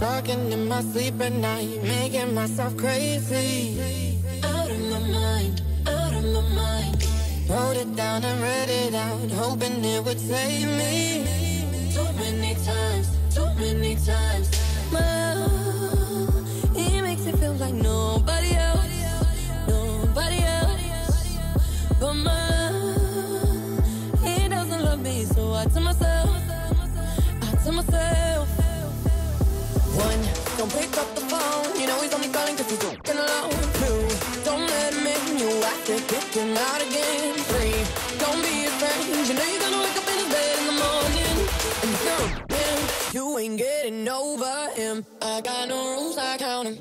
Talking in my sleep at night, making myself crazy. Out of my mind, out of my mind. Wrote it down and read it out, hoping it would save me. Too many times, too many times. He makes it feel like nobody else, nobody else. But he doesn't love me, so I tell myself, one, don't pick up the phone, you know he's only calling cause he's walking alone. Two, don't let him in, you have to kick him out again. Three, don't be his friend, you know you're gonna wake up in his bed in the morning. And if you're him, you ain't getting over him. I got no rules, I count him.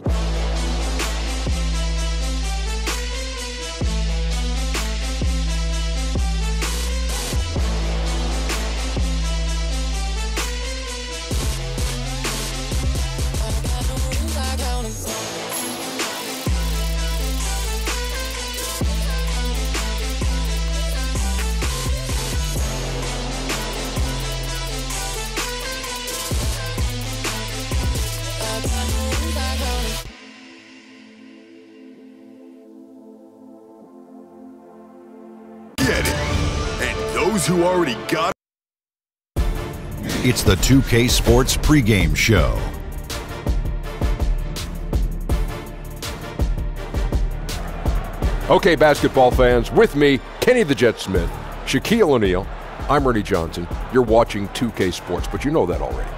Who already got it. It's the 2K Sports pregame show. Okay, basketball fans, with me, Kenny the Jet Smith, Shaquille O'Neal, I'm Ernie Johnson. You're watching 2K Sports, but you know that already.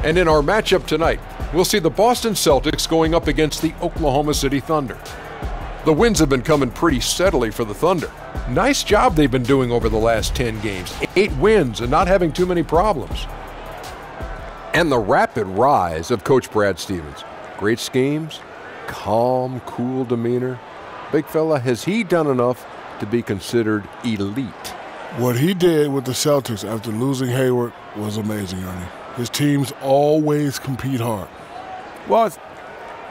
And in our matchup tonight, we'll see the Boston Celtics going up against the Oklahoma City Thunder. The wins have been coming pretty steadily for the Thunder. Nice job they've been doing over the last 10 games. 8 wins and not having too many problems. And the rapid rise of Coach Brad Stevens. Great schemes, calm, cool demeanor. Big fella, has he done enough to be considered elite? What he did with the Celtics after losing Hayward was amazing, Ernie. His teams always compete hard. Well, it's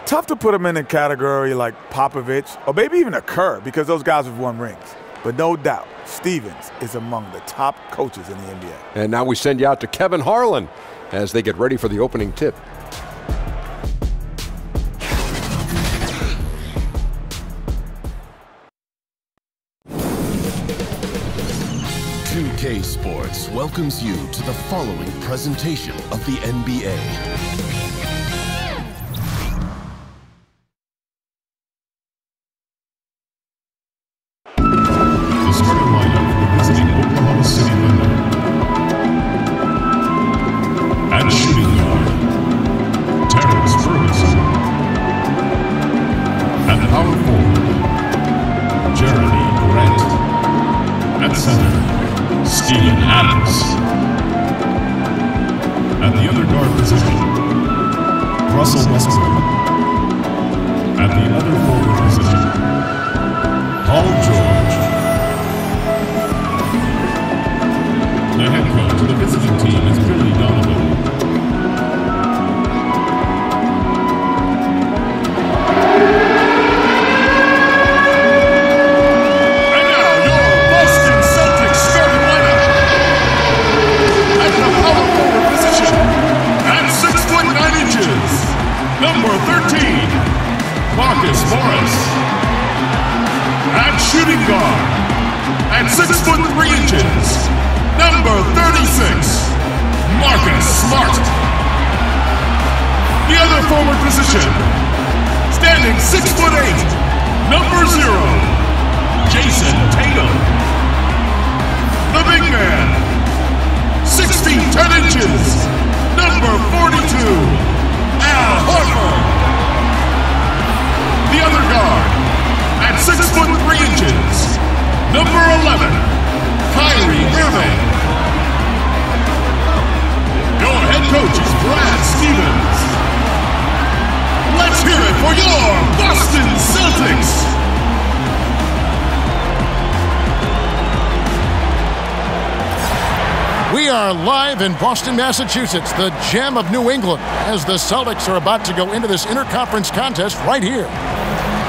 tough to put him in a category like Popovich or maybe even a Kerr because those guys have won rings. But no doubt, Stevens is among the top coaches in the NBA. And now we send you out to Kevin Harlan as they get ready for the opening tip. K Sports welcomes you to the following presentation of the NBA. The starting lineup for the visiting Oklahoma City Thunder. At shooting guard, Terrence Ferguson. At power forward, Jeremy Grant. At center, Steven Adams. At the other guard position, Russell Westbrook. At the other forward position, Paul George. The head coach of the visiting team is Billy Donovan. And now your Boston Celtics starting lineup. At the power forward position, at 6 foot 9 inches, number 13, Marcus Morris. At shooting guard, at 6 foot 3 inches, number 36, Marcus Smart. The other forward position, standing 6 foot 8, number 0, Jason Tatum. The big man, 6 feet 10 inches, number 42, Al Horford. The other guard, at 6 foot 3 inches, number 11, Kyrie Irving. Your head coach is Brad Stevens. Let's hear it for your Boston Celtics. We are live in Boston, Massachusetts, the gem of New England, as the Celtics are about to go into this interconference contest right here.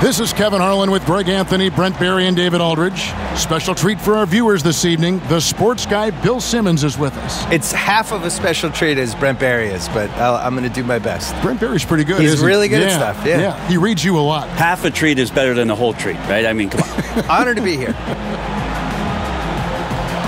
This is Kevin Harlan with Greg Anthony, Brent Barry, and David Aldridge. Special treat for our viewers this evening. The sports guy, Bill Simmons, is with us. It's half of a special treat as Brent Barry is, but I'm going to do my best. Brent Barry's pretty good, He's isn't really he? good at stuff, yeah. He reads you a lot. Half a treat is better than a whole treat, right? I mean, come on. Honored to be here.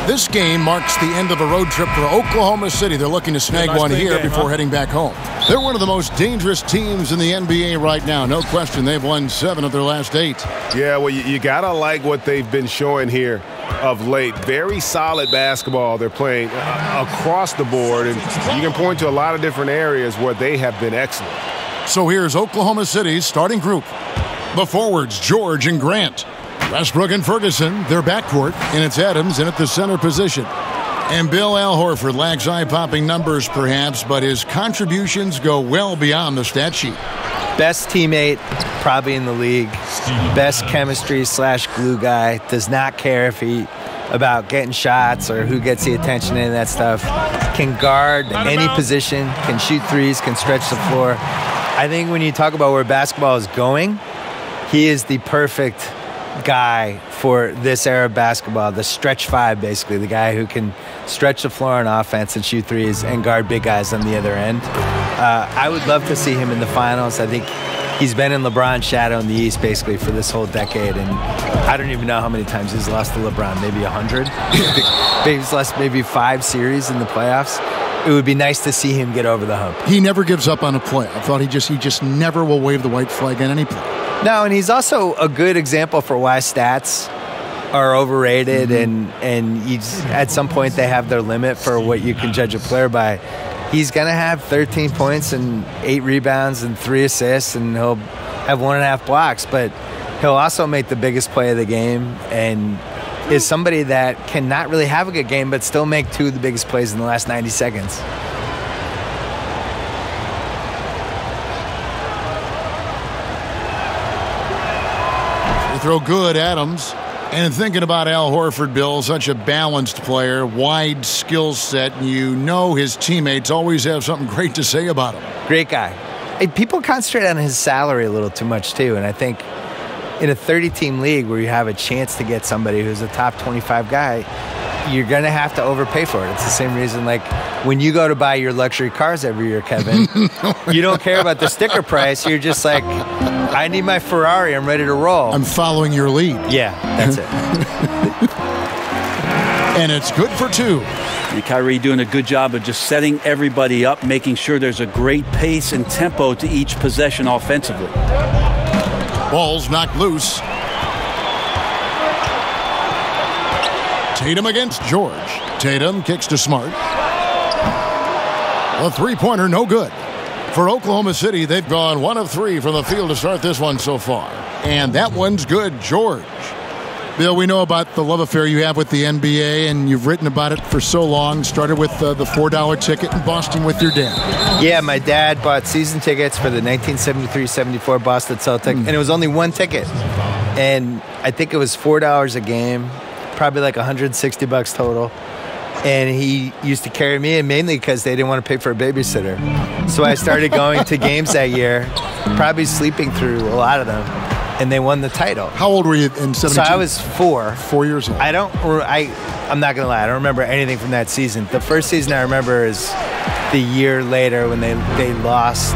This game marks the end of a road trip for Oklahoma City. They're looking to snag one here before heading back home. They're one of the most dangerous teams in the NBA right now. No question, they've won 7 of their last 8. Yeah, well, you got to like what they've been showing here of late. Very solid basketball they're playing across the board, and you can point to a lot of different areas where they have been excellent. So here's Oklahoma City's starting group. The forwards, George and Grant. Westbrook and Ferguson, their backcourt, and it's Adams in at the center position. And Bill Al Horford lacks eye-popping numbers, perhaps, but his contributions go well beyond the stat sheet. Best teammate, probably in the league. Best chemistry / glue guy. Does not care about getting shots or who gets the attention and that stuff. Can guard any position, can shoot threes, can stretch the floor. I think when you talk about where basketball is going, he is the perfect guy for this era of basketball, the stretch 5, basically, the guy who can stretch the floor on offense and shoot threes and guard big guys on the other end. I would love to see him in the finals. I think he's been in LeBron's shadow in the East basically for this whole decade, and I don't even know how many times he's lost to LeBron, maybe 100? Maybe he's lost maybe 5 series in the playoffs. It would be nice to see him get over the hump. He never gives up on a play. I thought he just never will wave the white flag on any play. No, and he's also a good example for why stats are overrated, and at some point they have their limit for what you can judge a player by. He's going to have 13 points and 8 rebounds and 3 assists, and he'll have 1.5 blocks, but he'll also make the biggest play of the game and is somebody that can not really have a good game but still make 2 of the biggest plays in the last 90 seconds. Throw good, Adams. And thinking about Al Horford, Bill, such a balanced player, wide skill set, and you know his teammates always have something great to say about him. Great guy. Hey, people concentrate on his salary a little too much, too, and I think in a 30-team league where you have a chance to get somebody who's a top 25 guy, you're going to have to overpay for it. It's the same reason, like, when you go to buy your luxury cars every year, Kevin, you don't care about the sticker price. You're just like, I need my Ferrari. I'm ready to roll. I'm following your lead. Yeah, that's it. And it's good for 2. And Kyrie doing a good job of just setting everybody up, making sure there's a great pace and tempo to each possession offensively. Ball's knocked loose. Tatum against George. Tatum kicks to Smart. A 3-pointer, no good. For Oklahoma City, they've gone 1 of 3 from the field to start this one so far. And that one's good, George. Bill, we know about the love affair you have with the NBA, and you've written about it for so long. Started with the $4 ticket in Boston with your dad. Yeah, my dad bought season tickets for the 1973-74 Boston Celtics, and it was only 1 ticket. And I think it was $4 a game, probably like $160 total. And he used to carry me in mainly because they didn't want to pay for a babysitter. So I started going to games that year, probably sleeping through a lot of them, and they won the title. How old were you in 72? So I was 4. 4 years old. I'm not going to lie, I don't remember anything from that season. The first season I remember is the year later when they lost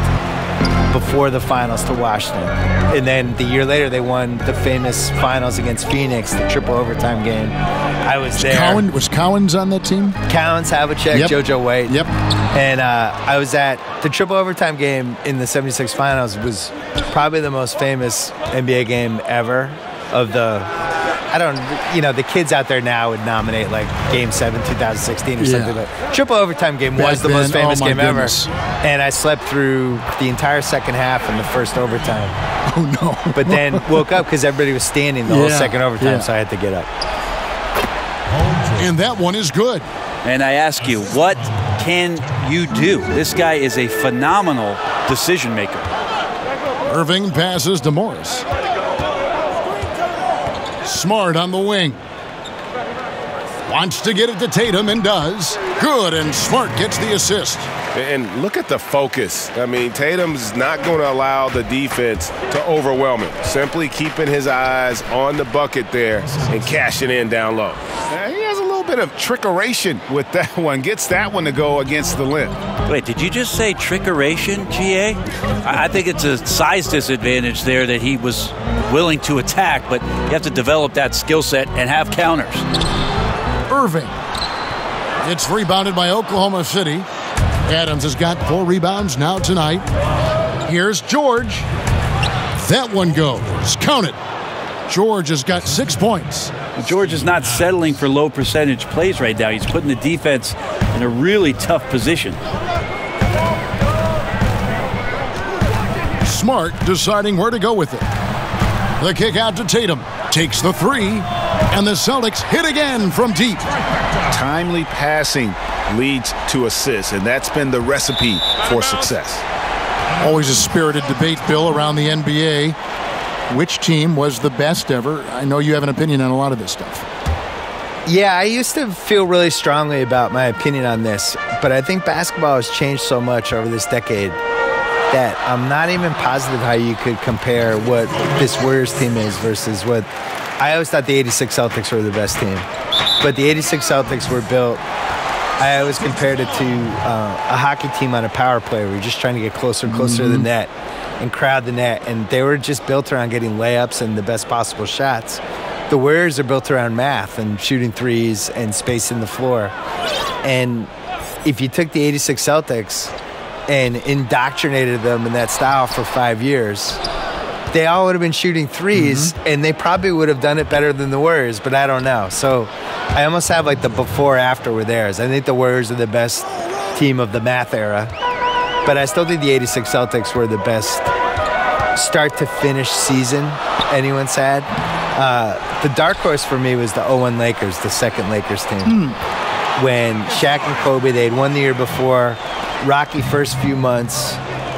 before the finals to Washington. And then the year later, they won the famous finals against Phoenix, the triple overtime game. I was there. Was Cowens on that team? Cowens, Havlicek, Yep. JoJo White. Yep. And I was at the triple overtime game in the 76 finals. It was probably the most famous NBA game ever of the... the kids out there now would nominate like Game 7, 2016 or something like that. Triple overtime game was the most famous game ever. And I slept through the entire second half and the first overtime. Oh, no. But then woke up because everybody was standing the whole second overtime, so I had to get up. And that one is good. And I ask you, what can you do? This guy is a phenomenal decision maker. Irving passes to Morris. Smart on the wing. Wants to get it to Tatum and does. Good, and Smart gets the assist. And look at the focus. I mean, Tatum's not going to allow the defense to overwhelm him. Simply keeping his eyes on the bucket there and cashing in down low. He has a little bit of trickeration with that one. Gets that one to go against the limb. Wait, did you just say trickeration, GA? I think it's a size disadvantage there that he was willing to attack, but you have to develop that skill set and have counters. Irving. It's rebounded by Oklahoma City. Adams has got 4 rebounds now tonight. Here's George. That one goes. Count it. George has got 6 points. George is not settling for low percentage plays right now. He's putting the defense in a really tough position. Smart deciding where to go with it. The kick out to Tatum. Takes the 3. And the Celtics hit again from deep. Timely passing leads to assists, and that's been the recipe for success. Always a spirited debate, Bill, around the NBA. Which team was the best ever? I know you have an opinion on a lot of this stuff. Yeah, I used to feel really strongly about my opinion on this, but I think basketball has changed so much over this decade that I'm not even positive how you could compare what this Warriors team is versus what... I always thought the 86 Celtics were the best team, but the 86 Celtics were built... I always compared it to a hockey team on a power play where you're just trying to get closer and closer to the net and crowd the net, and they were just built around getting layups and the best possible shots. The Warriors are built around math and shooting threes and spacing the floor. And if you took the 86 Celtics and indoctrinated them in that style for 5 years, they all would have been shooting threes, and they probably would have done it better than the Warriors, but I don't know. So I almost have like the before-after with theirs. I think the Warriors are the best team of the math era, but I still think the 86 Celtics were the best start-to-finish season anyone's had. The dark horse for me was the 01 Lakers, the second Lakers team. When Shaq and Kobe, they'd won the year before, rocky first few months,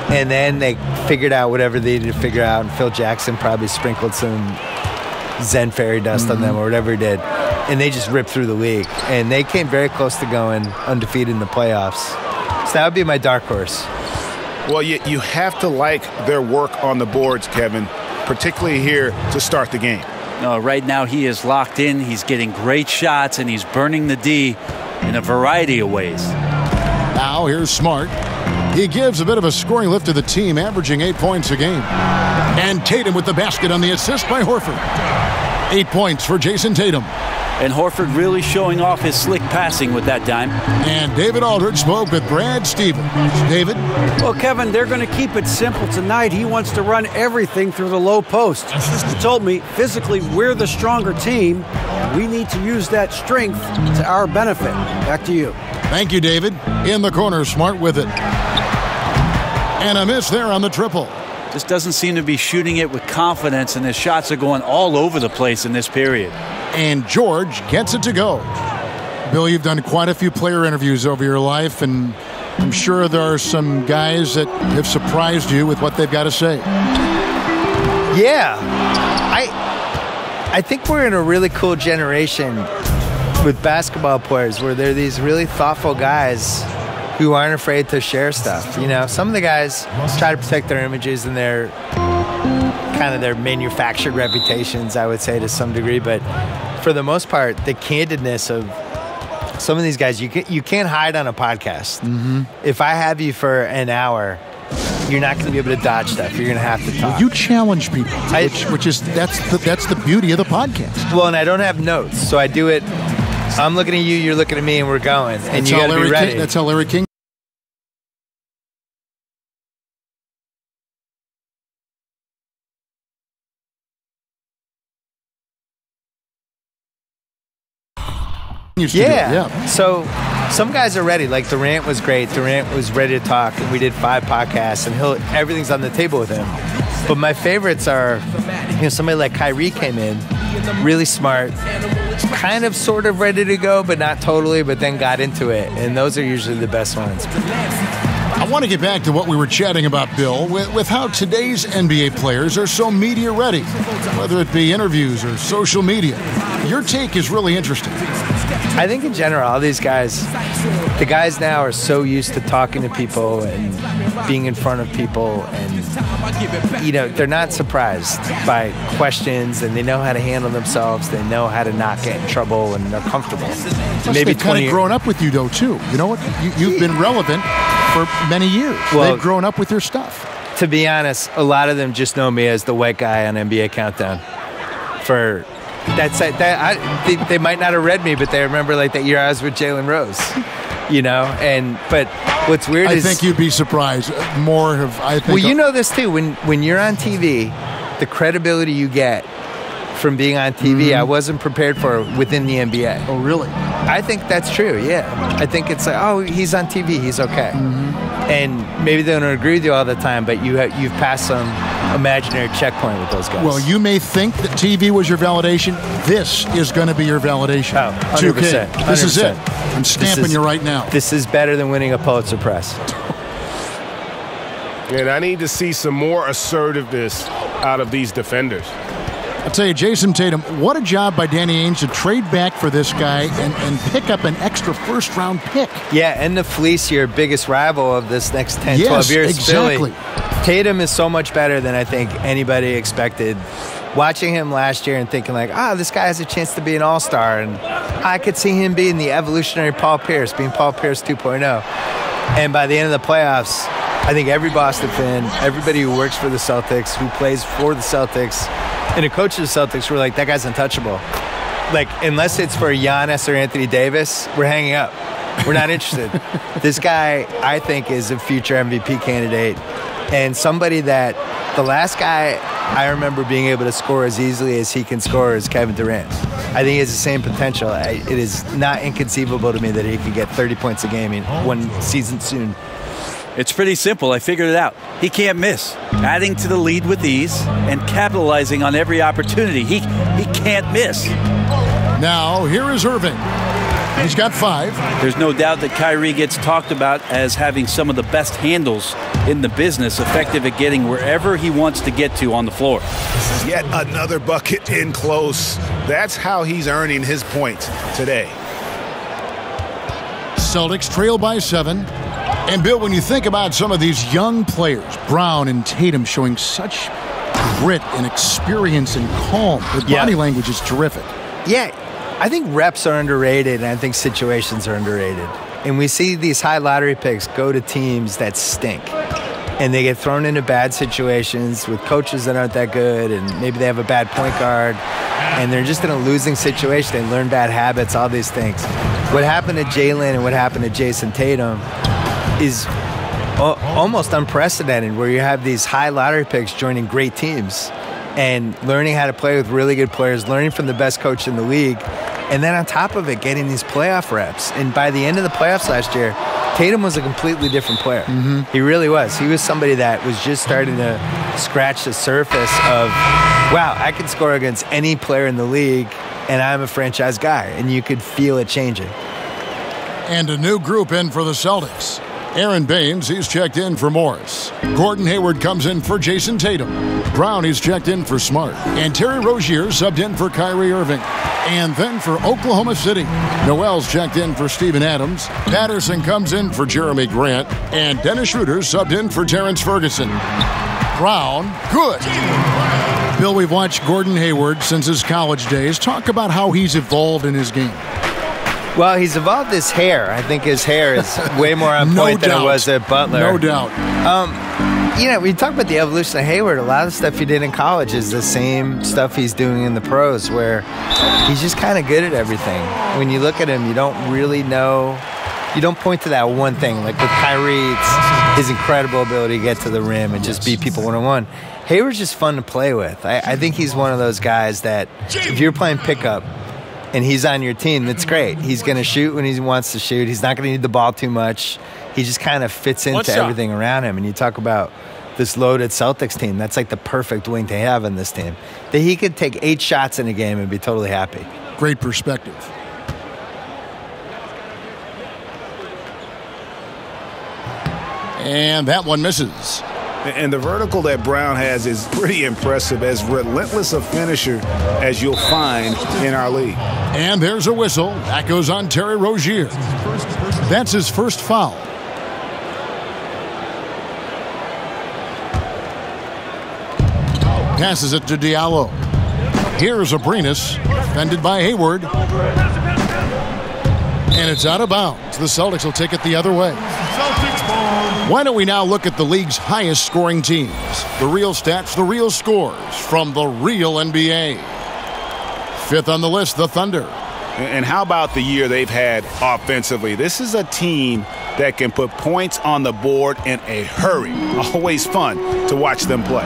and then they figured out whatever they needed to figure out, and Phil Jackson probably sprinkled some Zen fairy dust on them or whatever he did, and they just ripped through the league. And they came very close to going undefeated in the playoffs. So that would be my dark horse. Well, you have to like their work on the boards, Kevin, particularly here to start the game. No, right now he is locked in. He's getting great shots, and he's burning the D in a variety of ways. Now here's Smart. He gives a bit of a scoring lift to the team, averaging 8 points a game. And Tatum with the basket on the assist by Horford. 8 points for Jason Tatum. And Horford really showing off his slick passing with that dime. And David Aldridge spoke with Brad Stevens. David? Well, Kevin, they're going to keep it simple tonight. He wants to run everything through the low post. He told me, physically, we're the stronger team. We need to use that strength to our benefit. Back to you. Thank you, David. In the corner, Smart with it. And a miss there on the triple. Just doesn't seem to be shooting it with confidence, and his shots are going all over the place in this period. And George gets it to go. Bill, you've done quite a few player interviews over your life, and I'm sure there are some guys that have surprised you with what they've got to say. Yeah. I think we're in a really cool generation with basketball players where they're these really thoughtful guys who aren't afraid to share stuff. You know, some of the guys try to protect their images and their kind of their manufactured reputations, I would say, to some degree. But for the most part, the candidness of some of these guys, you can't hide on a podcast. If I have you for an hour, you're not going to be able to dodge stuff. You're going to have to talk. You challenge people, which is that's the beauty of the podcast. Well, and I don't have notes, so I do it. I'm looking at you, you're looking at me, and we're going. And you got to be ready. That's how Larry King. Yeah. So some guys are ready. Like Durant was great. Durant was ready to talk, and we did 5 podcasts, and everything's on the table with him. But my favorites are, somebody like Kyrie came in, really smart, kind of sort of ready to go, but not totally, but then got into it. And those are usually the best ones. I want to get back to what we were chatting about, Bill, with how today's NBA players are so media ready, whether it be interviews or social media. Your take is really interesting. I think in general, all these guys, the guys now are so used to talking to people and being in front of people, and they're not surprised by questions, and they know how to handle themselves. They know how to not get in trouble, and they're comfortable. Maybe they've kind of grown up with you, though, too. You know what? You've been relevant for many years. Well, they've grown up with your stuff. To be honest, a lot of them just know me as the white guy on NBA Countdown. They might not have read me, but they remember like that year I was with Jalen Rose, But what's weird is I think you'd be surprised. More of I think. Well, you know this too. When you're on TV, the credibility you get from being on TV, I wasn't prepared for within the NBA. Oh, really? I think that's true. Yeah, I think it's like, oh, he's on TV, he's okay. And maybe they don't agree with you all the time, but you've passed some imaginary checkpoint with those guys. Well, you may think that TV was your validation. This is going to be your validation. Oh, 100%. 2K. This is it. I'm stamping you right now. This is better than winning a Pulitzer Prize. And I need to see some more assertiveness out of these defenders. I'll tell you, Jason Tatum, what a job by Danny Ainge to trade back for this guy and pick up an extra first-round pick. Yeah, and to fleece your biggest rival of this next 10, 12 years. Exactly. Philly. Tatum is so much better than I think anybody expected. Watching him last year and thinking like, this guy has a chance to be an all-star. And I could see him being the evolutionary Paul Pierce, being Paul Pierce 2.0. And by the end of the playoffs, I think every Boston fan, everybody who works for the Celtics, who plays for the Celtics, and the coach of the Celtics were like, that guy's untouchable. Like, unless it's for Giannis or Anthony Davis, we're hanging up. We're not interested. This guy, I think, is a future MVP candidate, and somebody that the last guy I remember being able to score as easily as he can score is Kevin Durant. I think he has the same potential. It is not inconceivable to me that he could get 30 points a game in one season soon. It's pretty simple. I figured it out. He can't miss. Adding to the lead with ease and capitalizing on every opportunity. He can't miss. Now, here is Irving. He's got 5. There's no doubt that Kyrie gets talked about as having some of the best handles in the business, effective at getting wherever he wants to get to on the floor. Yet another bucket in close. That's how he's earning his points today. Celtics trail by 7. And, Bill, when you think about some of these young players, Brown and Tatum showing such grit and experience and calm, their body language is terrific. Yeah, I think reps are underrated, and I think situations are underrated. And we see these high lottery picks go to teams that stink. And they get thrown into bad situations with coaches that aren't that good, and maybe they have a bad point guard, and they're just in a losing situation. They learn bad habits, all these things. What happened to Jalen and what happened to Jason Tatum is almost unprecedented, where you have these high lottery picks joining great teams and learning how to play with really good players, learning from the best coach in the league, and then on top of it, getting these playoff reps. And by the end of the playoffs last year, Tatum was a completely different player. He really was. He was somebody that was just starting to scratch the surface of, wow, I can score against any player in the league, and I'm a franchise guy. And you could feel it changing. And a new group in for the Celtics. Aaron Baines, he's checked in for Morris. Gordon Hayward comes in for Jason Tatum. Brown, he's checked in for Smart. And Terry Rozier subbed in for Kyrie Irving. And then for Oklahoma City, Noel's checked in for Steven Adams. Patterson comes in for Jeremy Grant. And Dennis Schroeder subbed in for Terrence Ferguson. Brown, good. Bill, we've watched Gordon Hayward since his college days. Talk about how he's evolved in his game. Well, he's evolved his hair. I think his hair is way more on point than it was at Butler. No doubt. When you talk about the evolution of Hayward, a lot of the stuff he did in college is the same stuff he's doing in the pros, where he's just kind of good at everything. When you look at him, you don't really know. You don't point to that one thing. Like with Kyrie, it's his incredible ability to get to the rim and just beat people one-on-one. Hayward's just fun to play with. I think he's one of those guys that if you're playing pickup, and he's on your team, that's great. He's going to shoot when he wants to shoot. He's not going to need the ball too much. He just kind of fits into everything around him. And you talk about this loaded Celtics team, that's like the perfect wing to have in this team. That he could take 8 shots in a game and be totally happy. Great perspective. And that one misses. And the vertical that Brown has is pretty impressive, as relentless a finisher as you'll find in our league. And there's a whistle. That goes on Terry Rozier. That's his first foul. Passes it to Diallo. Here's Abrinas, defended by Hayward. And it's out of bounds. The Celtics will take it the other way. Why don't we now look at the league's highest scoring teams? The real stats, the real scores from the real NBA. Fifth on the list, the Thunder. And how about the year they've had offensively? This is a team that can put points on the board in a hurry. Always fun to watch them play.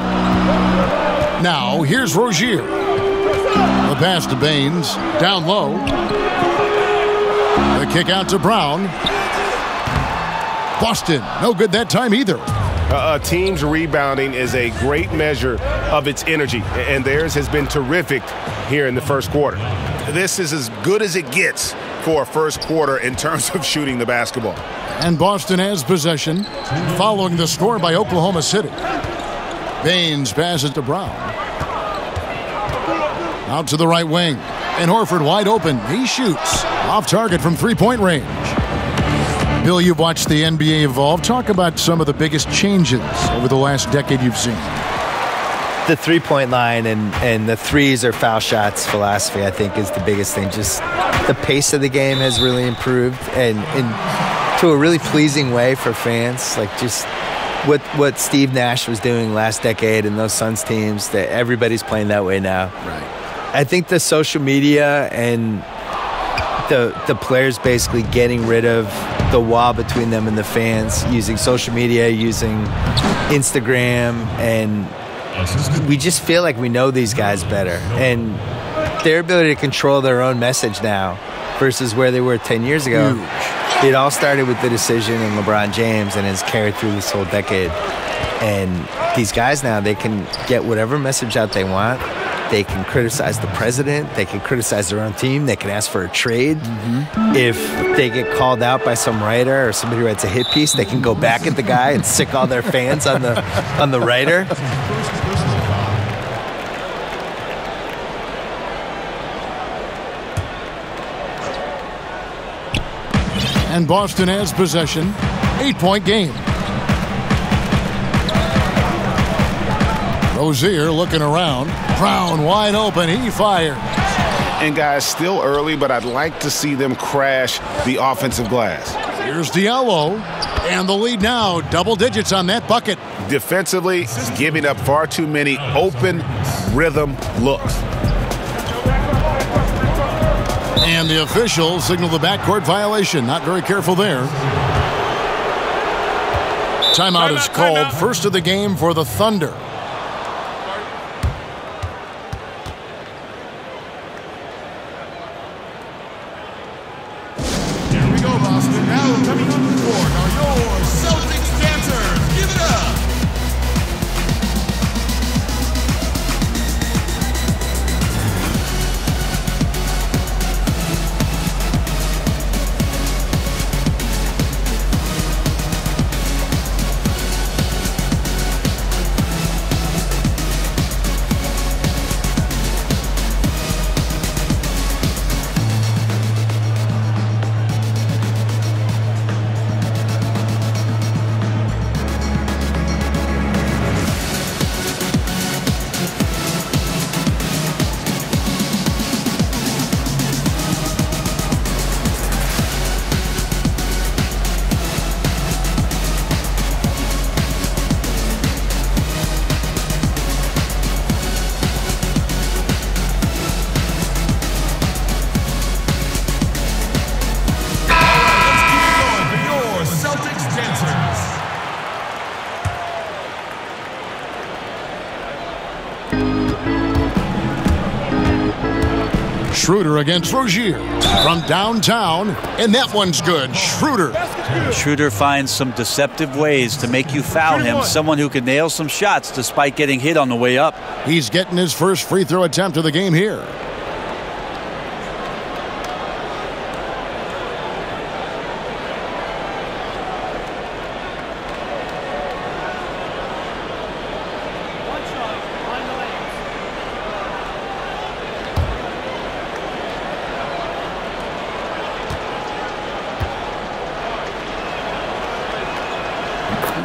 Now, here's Rozier. The pass to Baines. Down low. The kick out to Brown. Boston, no good that time either. A team's rebounding is a great measure of its energy, and theirs has been terrific here in the first quarter. This is as good as it gets for a first quarter in terms of shooting the basketball. And Boston has possession, following the score by Oklahoma City. Baines passes to Brown. Out to the right wing. And Horford wide open. He shoots. Off target from three-point range. Bill, you've watched the NBA evolve. Talk about some of the biggest changes over the last decade you've seen. The three-point line and the threes or foul shots philosophy, I think, is the biggest thing. Just the pace of the game has really improved and to a really pleasing way for fans. Like just what Steve Nash was doing last decade and those Suns teams, that everybody's playing that way now. Right. I think the social media and the players basically getting rid of the wall between them and the fans, using social media, using Instagram, and we just feel like we know these guys better. And their ability to control their own message now versus where they were 10 years ago. Huge. It all started with the decision in LeBron James and has carried through this whole decade. And these guys now, they can get whatever message out they want. They can criticize the president. They can criticize their own team. They can ask for a trade. Mm-hmm. If they get called out by some writer or somebody who writes a hit piece, they can go back at the guy and sick all their fans on the writer. And Boston has possession. 8-point game. Rozier looking around. Brown wide open. He fires. And guys, still early, but I'd like to see them crash the offensive glass. Here's Diallo. And the lead now, double digits on that bucket. Defensively, giving up far too many open rhythm looks. And the officials signal the backcourt violation. Not very careful there. Timeout is called. First of the game for the Thunder. Here we go, Boston. Now coming on the court are your Celtics dancers. Give it up. Schroeder against Rozier from downtown, and that one's good. Schroeder finds some deceptive ways to make you foul him, someone who can nail some shots despite getting hit on the way up. He's getting his first free throw attempt of the game here.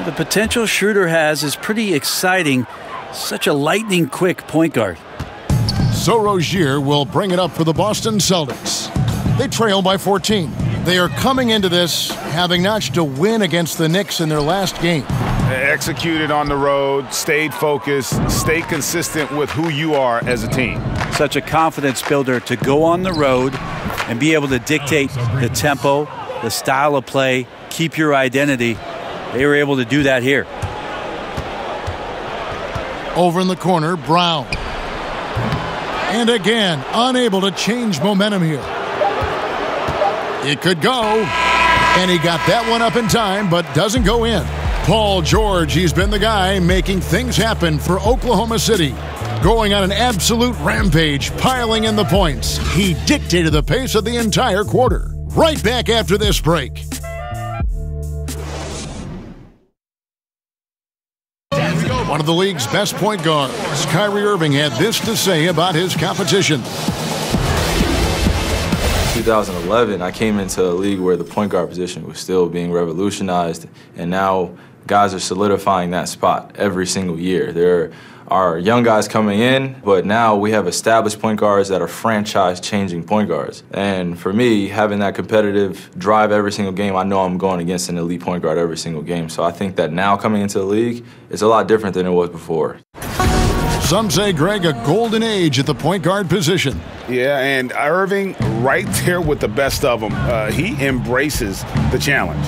The potential Schroeder has is pretty exciting. Such a lightning-quick point guard. So Rozier will bring it up for the Boston Celtics. They trail by 14. They are coming into this having notched a win against the Knicks in their last game. Executed on the road, stayed focused, stayed consistent with who you are as a team. Such a confidence builder to go on the road and be able to dictate the tempo, the style of play, keep your identity. They were able to do that here. Over in the corner, Brown. And again, unable to change momentum here. It could go. And he got that one up in time, but doesn't go in. Paul George, he's been the guy making things happen for Oklahoma City. Going on an absolute rampage, piling in the points. He dictated the pace of the entire quarter. Right back after this break. One of the league's best point guards, Kyrie Irving, had this to say about his competition. 2011, I came into a league where the point guard position was still being revolutionized, and now guys are solidifying that spot every single year. There are young guys coming in, but now we have established point guards that are franchise-changing point guards. And for me, having that competitive drive every single game, I know I'm going against an elite point guard every single game. So I think that now coming into the league, it's a lot different than it was before. Some say, Greg, a golden age at the point guard position. Yeah, and Irving right there with the best of them. He embraces the challenge.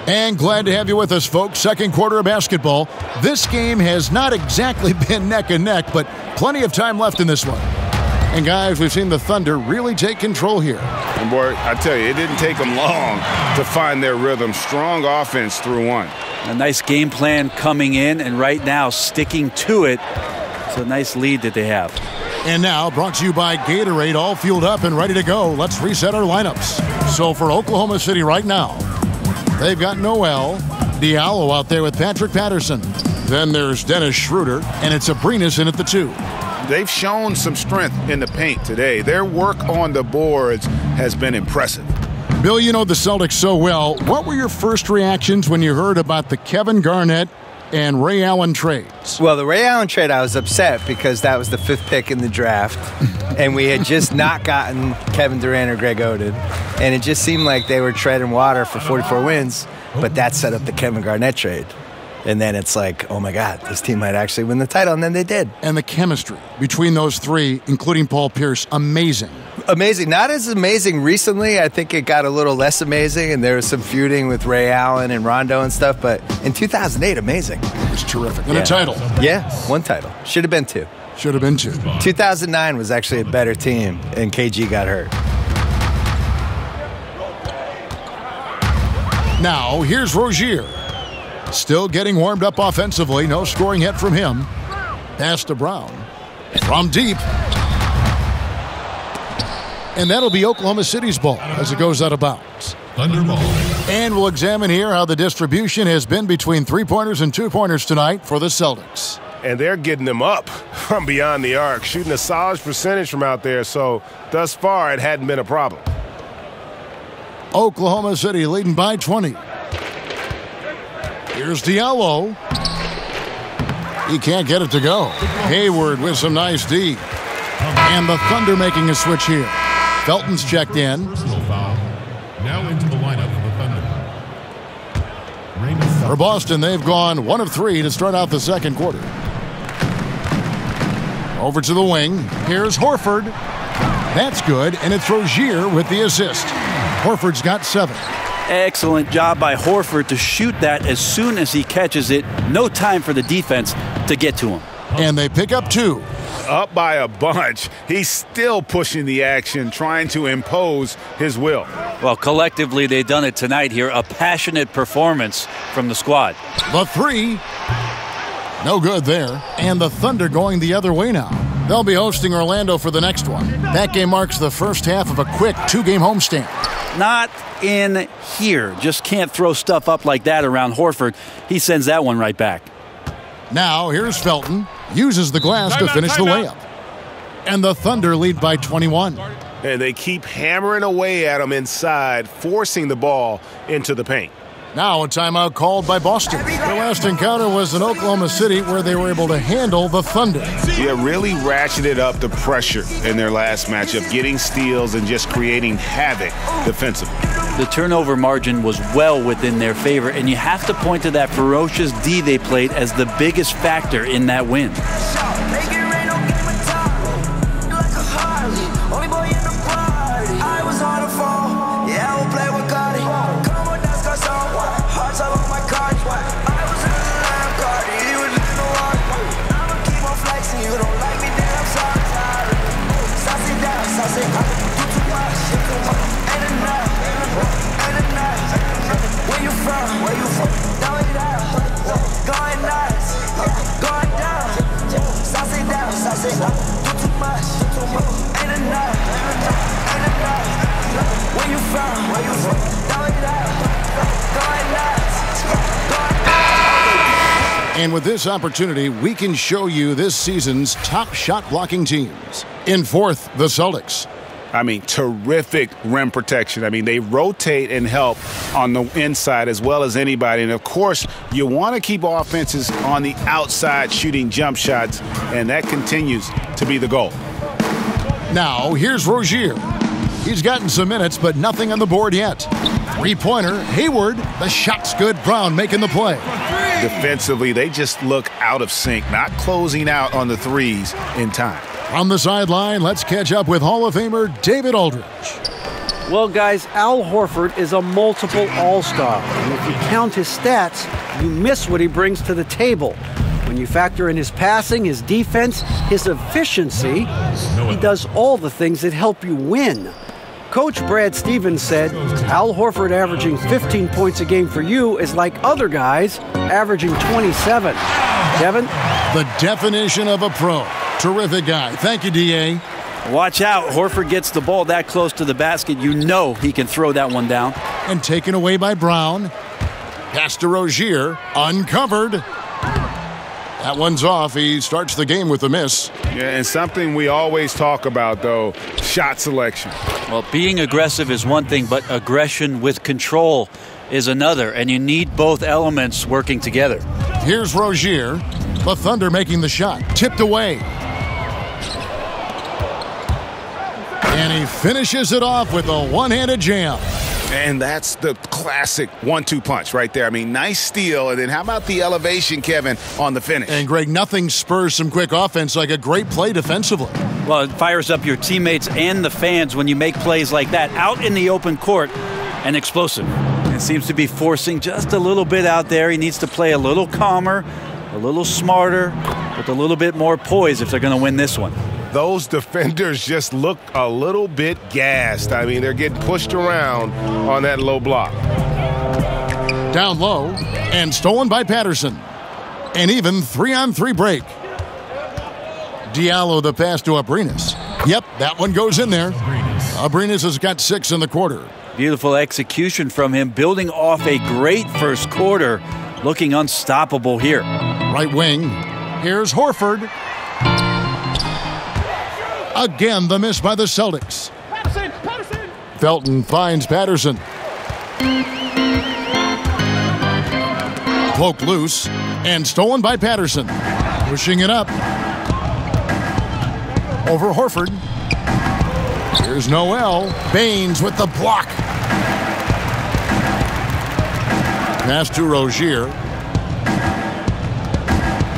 And glad to have you with us, folks. Second quarter of basketball. This game has not exactly been neck and neck, but plenty of time left in this one. And guys, we've seen the Thunder really take control here. And boy, I tell you, it didn't take them long to find their rhythm. Strong offense through one. A nice game plan coming in, and right now sticking to it. It's a nice lead that they have. And now, brought to you by Gatorade, all fueled up and ready to go. Let's reset our lineups. So for Oklahoma City right now, they've got Noel Diallo out there with Patrick Patterson. Then there's Dennis Schroeder, and it's Abrinas in at the 2. They've shown some strength in the paint today. Their work on the boards has been impressive. Bill, you know the Celtics so well. What were your first reactions when you heard about the Kevin Garnett and Ray Allen trades? Well, the Ray Allen trade, I was upset because that was the 5th pick in the draft, and we had just not gotten Kevin Durant or Greg Oden, and it just seemed like they were treading water for 44 wins, but that set up the Kevin Garnett trade. And then it's like, oh my God, this team might actually win the title, and then they did. And the chemistry between those three, including Paul Pierce, amazing. Amazing. Not as amazing recently. I think it got a little less amazing, and there was some feuding with Ray Allen and Rondo and stuff, but in 2008, amazing. It was terrific. And a title. Yeah, 1 title. Should have been 2. Should have been 2. 2009 was actually a better team, and KG got hurt. Now, here's Rozier. Still getting warmed up offensively. No scoring yet from him. Pass to Brown. From deep. And that'll be Oklahoma City's ball as it goes out of bounds. And we'll examine here how the distribution has been between 3-pointers and 2-pointers tonight for the Celtics. And they're getting them up from beyond the arc, shooting a solid percentage from out there. So thus far, it hadn't been a problem. Oklahoma City leading by 20. Here's Diallo. He can't get it to go. Hayward with some nice D. And the Thunder making a switch here. Felton's checked in. Now into the lineup for the Thunder. For Boston, they've gone 1 of 3 to start out the second quarter. Over to the wing. Here's Horford. That's good, and it's Rozier with the assist. Horford's got 7. Excellent job by Horford to shoot that as soon as he catches it. No time for the defense to get to him. And they pick up 2. Up by a bunch. He's still pushing the action, trying to impose his will. Well, collectively, they've done it tonight here. A passionate performance from the squad. The 3. No good there. And the Thunder going the other way now. They'll be hosting Orlando for the next one. That game marks the first half of a quick 2-game homestand. Not in here. Just can't throw stuff up like that around Horford. He sends that one right back. Now here's Felton. Uses the glass to finish the layup. And the Thunder lead by 21. and they keep hammering away at them inside, forcing the ball into the paint. Now a timeout called by Boston. Their last encounter was in Oklahoma City where they were able to handle the Thunder. Yeah, really ratcheted up the pressure in their last matchup, getting steals and just creating havoc defensively. The turnover margin was well within their favor, and you have to point to that ferocious D they played as the biggest factor in that win. And with this opportunity, we can show you this season's top shot blocking teams. In fourth, the Celtics. I mean, terrific rim protection. I mean, they rotate and help on the inside as well as anybody. And, of course, you want to keep offenses on the outside shooting jump shots, and that continues to be the goal. Now, here's Rozier. He's gotten some minutes, but nothing on the board yet. Three-pointer, Hayward. The shot's good. Brown making the play. Defensively, they just look out of sync, not closing out on the threes in time. From the sideline, let's catch up with Hall of Famer David Aldridge. Well, guys, Al Horford is a multiple All-Star. And if you count his stats, you miss what he brings to the table. When you factor in his passing, his defense, his efficiency, he does all the things that help you win. Coach Brad Stevens said, Al Horford averaging 15 points a game for you is like other guys averaging 27. Kevin? The definition of a pro. Terrific guy. Thank you, D.A. Watch out. Horford gets the ball that close to the basket. You know he can throw that one down. And taken away by Brown. Pass to Rozier. Uncovered. That one's off. He starts the game with a miss. Yeah, and something we always talk about, though, shot selection. Well, being aggressive is one thing, but aggression with control is another, and you need both elements working together. Here's Rozier. The Thunder making the shot. Tipped away. And he finishes it off with a one-handed jam. And that's the classic 1-2 punch right there. I mean, nice steal. And then how about the elevation, Kevin, on the finish? And, Greg, nothing spurs some quick offense like a great play defensively. Well, it fires up your teammates and the fans when you make plays like that out in the open court and explosive. It seems to be forcing just a little bit out there. He needs to play a little calmer, a little smarter, with a little bit more poise if they're going to win this one. Those defenders just look a little bit gassed. I mean, they're getting pushed around on that low block. Down low and stolen by Patterson. An even 3-on-3 break. Diallo the pass to Abrinas. Yep, that one goes in there. Abrinas has got 6 in the quarter. Beautiful execution from him, building off a great first quarter, looking unstoppable here. Right wing. Here's Horford. Again, the miss by the Celtics. Patterson. Felton finds Patterson. Poke loose and stolen by Patterson. Pushing it up. Over Horford. Here's Noel. Baines with the block. Pass to Rozier.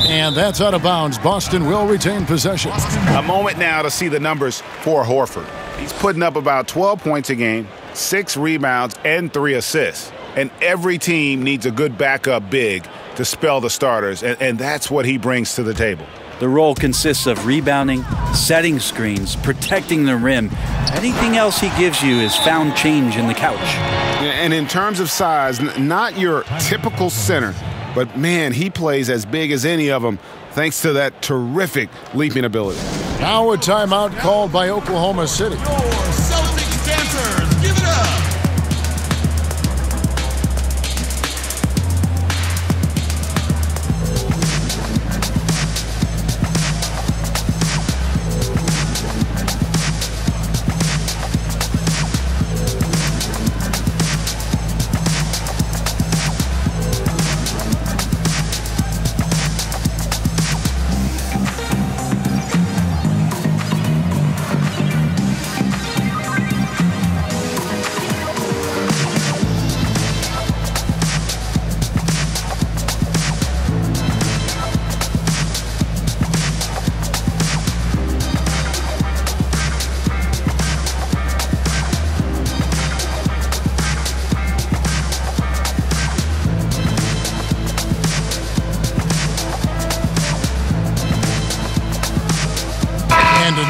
And that's out of bounds. Boston will retain possession. A moment now to see the numbers for Horford. He's putting up about 12 points a game, 6 rebounds, and 3 assists. And every team needs a good backup big to spell the starters, and that's what he brings to the table. The role consists of rebounding, setting screens, protecting the rim. Anything else he gives you is found change in the couch. And in terms of size, not your typical center, but, man, he plays as big as any of them thanks to that terrific leaping ability. Now a timeout called by Oklahoma City. Your Celtics dancers, give it up!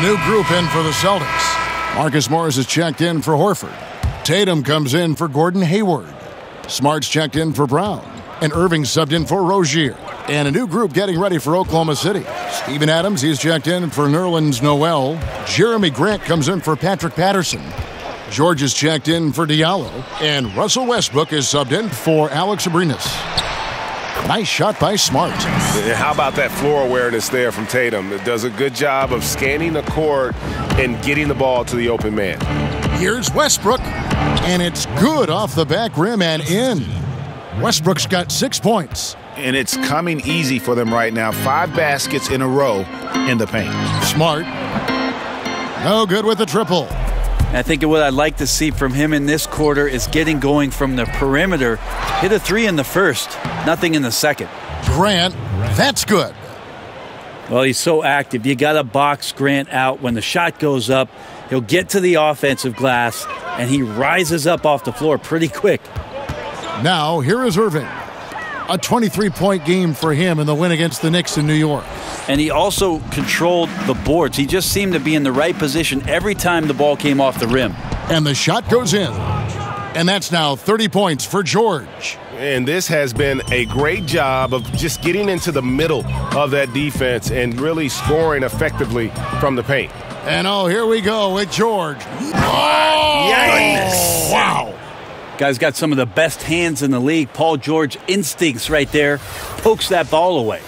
new group in for the Celtics. Marcus Morris is checked in for Horford. Tatum comes in for Gordon Hayward. Smart's checked in for Brown. And Irving subbed in for Rozier. And a new group getting ready for Oklahoma City. Steven Adams, he's checked in for Nerlens Noel. Jeremy Grant comes in for Patrick Patterson. George is checked in for Diallo. And Russell Westbrook is subbed in for Alex Abrinas. Nice shot by Smart. How about that floor awareness there from Tatum? It does a good job of scanning the court and getting the ball to the open man. Here's Westbrook. And it's good off the back rim and in. Westbrook's got 6 points. And it's coming easy for them right now. 5 baskets in a row in the paint. Smart. No good with the triple. I think what I'd like to see from him in this quarter is getting going from the perimeter. Hit a 3 in the first, nothing in the second. Grant, that's good. Well, he's so active. You got to box Grant out. When the shot goes up, he'll get to the offensive glass, and he rises up off the floor pretty quick. Now, here is Irving. A 23-point game for him in the win against the Knicks in New York. And he also controlled the boards. He just seemed to be in the right position every time the ball came off the rim. And the shot goes in. And that's now 30 points for George. And this has been a great job of just getting into the middle of that defense and really scoring effectively from the paint. And here we go with George. Oh! Yikes. Wow. Guy's got some of the best hands in the league. Paul George instincts right there. Pokes that ball away.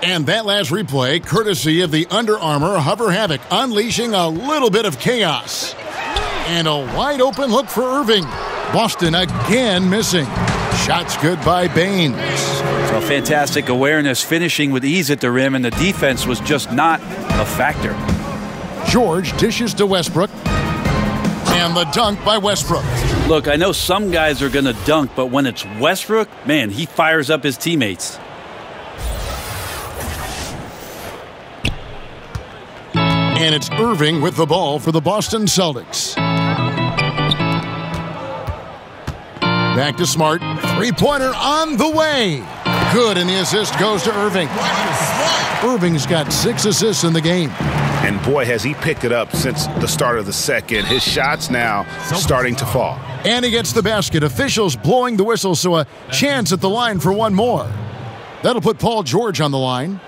And that last replay, courtesy of the Under Armour Hover Havoc, unleashing a little bit of chaos. And a wide open look for Irving. Boston again missing. Shots good by Baines. Well, fantastic awareness, finishing with ease at the rim, and the defense was just not a factor. George dishes to Westbrook. And the dunk by Westbrook. Look, I know some guys are going to dunk, but when it's Westbrook, man, he fires up his teammates. And it's Irving with the ball for the Boston Celtics. Back to Smart. Three-pointer on the way. Good, and the assist goes to Irving. Irving's got 6 assists in the game. And boy, has he picked it up since the start of the second. His shots now starting to fall. And he gets the basket. Officials blowing the whistle, so a chance at the line for one more. That'll put Paul George on the line.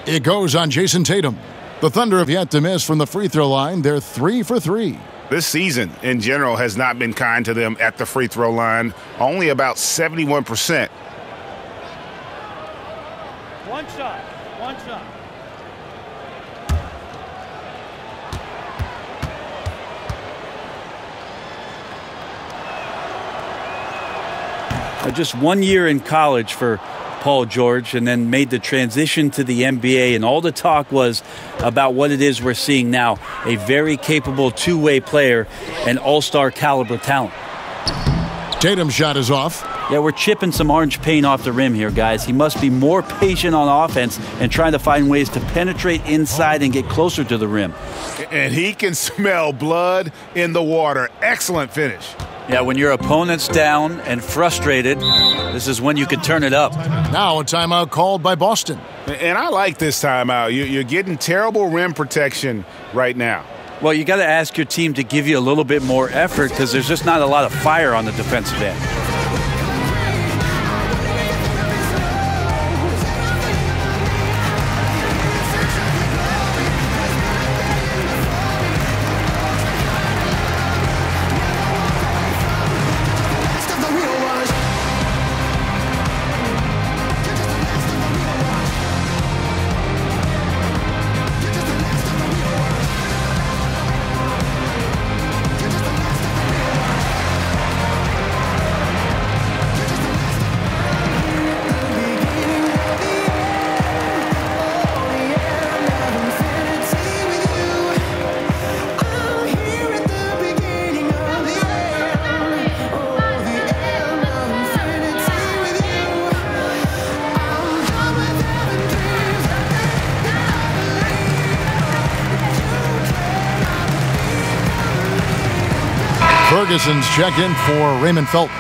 It goes on Jason Tatum. The Thunder have yet to miss from the free throw line. They're 3 for 3. This season, in general, has not been kind to them at the free throw line. Only about 71%. One shot. Just 1 year in college for Paul George, and then made the transition to the NBA, and all the talk was about what it is we're seeing now, a very capable two-way player and all-star caliber talent. Tatum's shot is off. Yeah, we're chipping some orange paint off the rim here, guys. He must be more patient on offense and trying to find ways to penetrate inside and get closer to the rim. And he can smell blood in the water. Excellent finish. Yeah, when your opponent's down and frustrated, this is when you can turn it up. Now a timeout called by Boston. And I like this timeout. You're getting terrible rim protection right now. Well, you got to ask your team to give you a little bit more effort because there's just not a lot of fire on the defensive end. Ferguson's check in for Raymond Felton.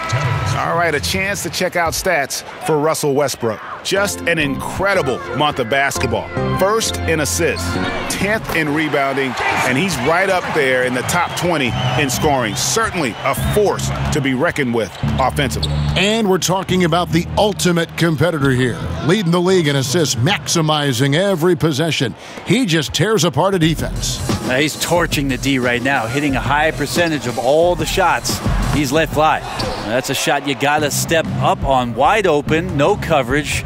All right, a chance to check out stats for Russell Westbrook. Just an incredible month of basketball. First in assists, 10th in rebounding, and he's right up there in the top 20 in scoring. Certainly a force to be reckoned with offensively. And we're talking about the ultimate competitor here, leading the league in assists, maximizing every possession. He just tears apart a defense. He's torching the D right now, hitting a high percentage of all the shots he's let fly. That's a shot you got to step up on, wide open, no coverage.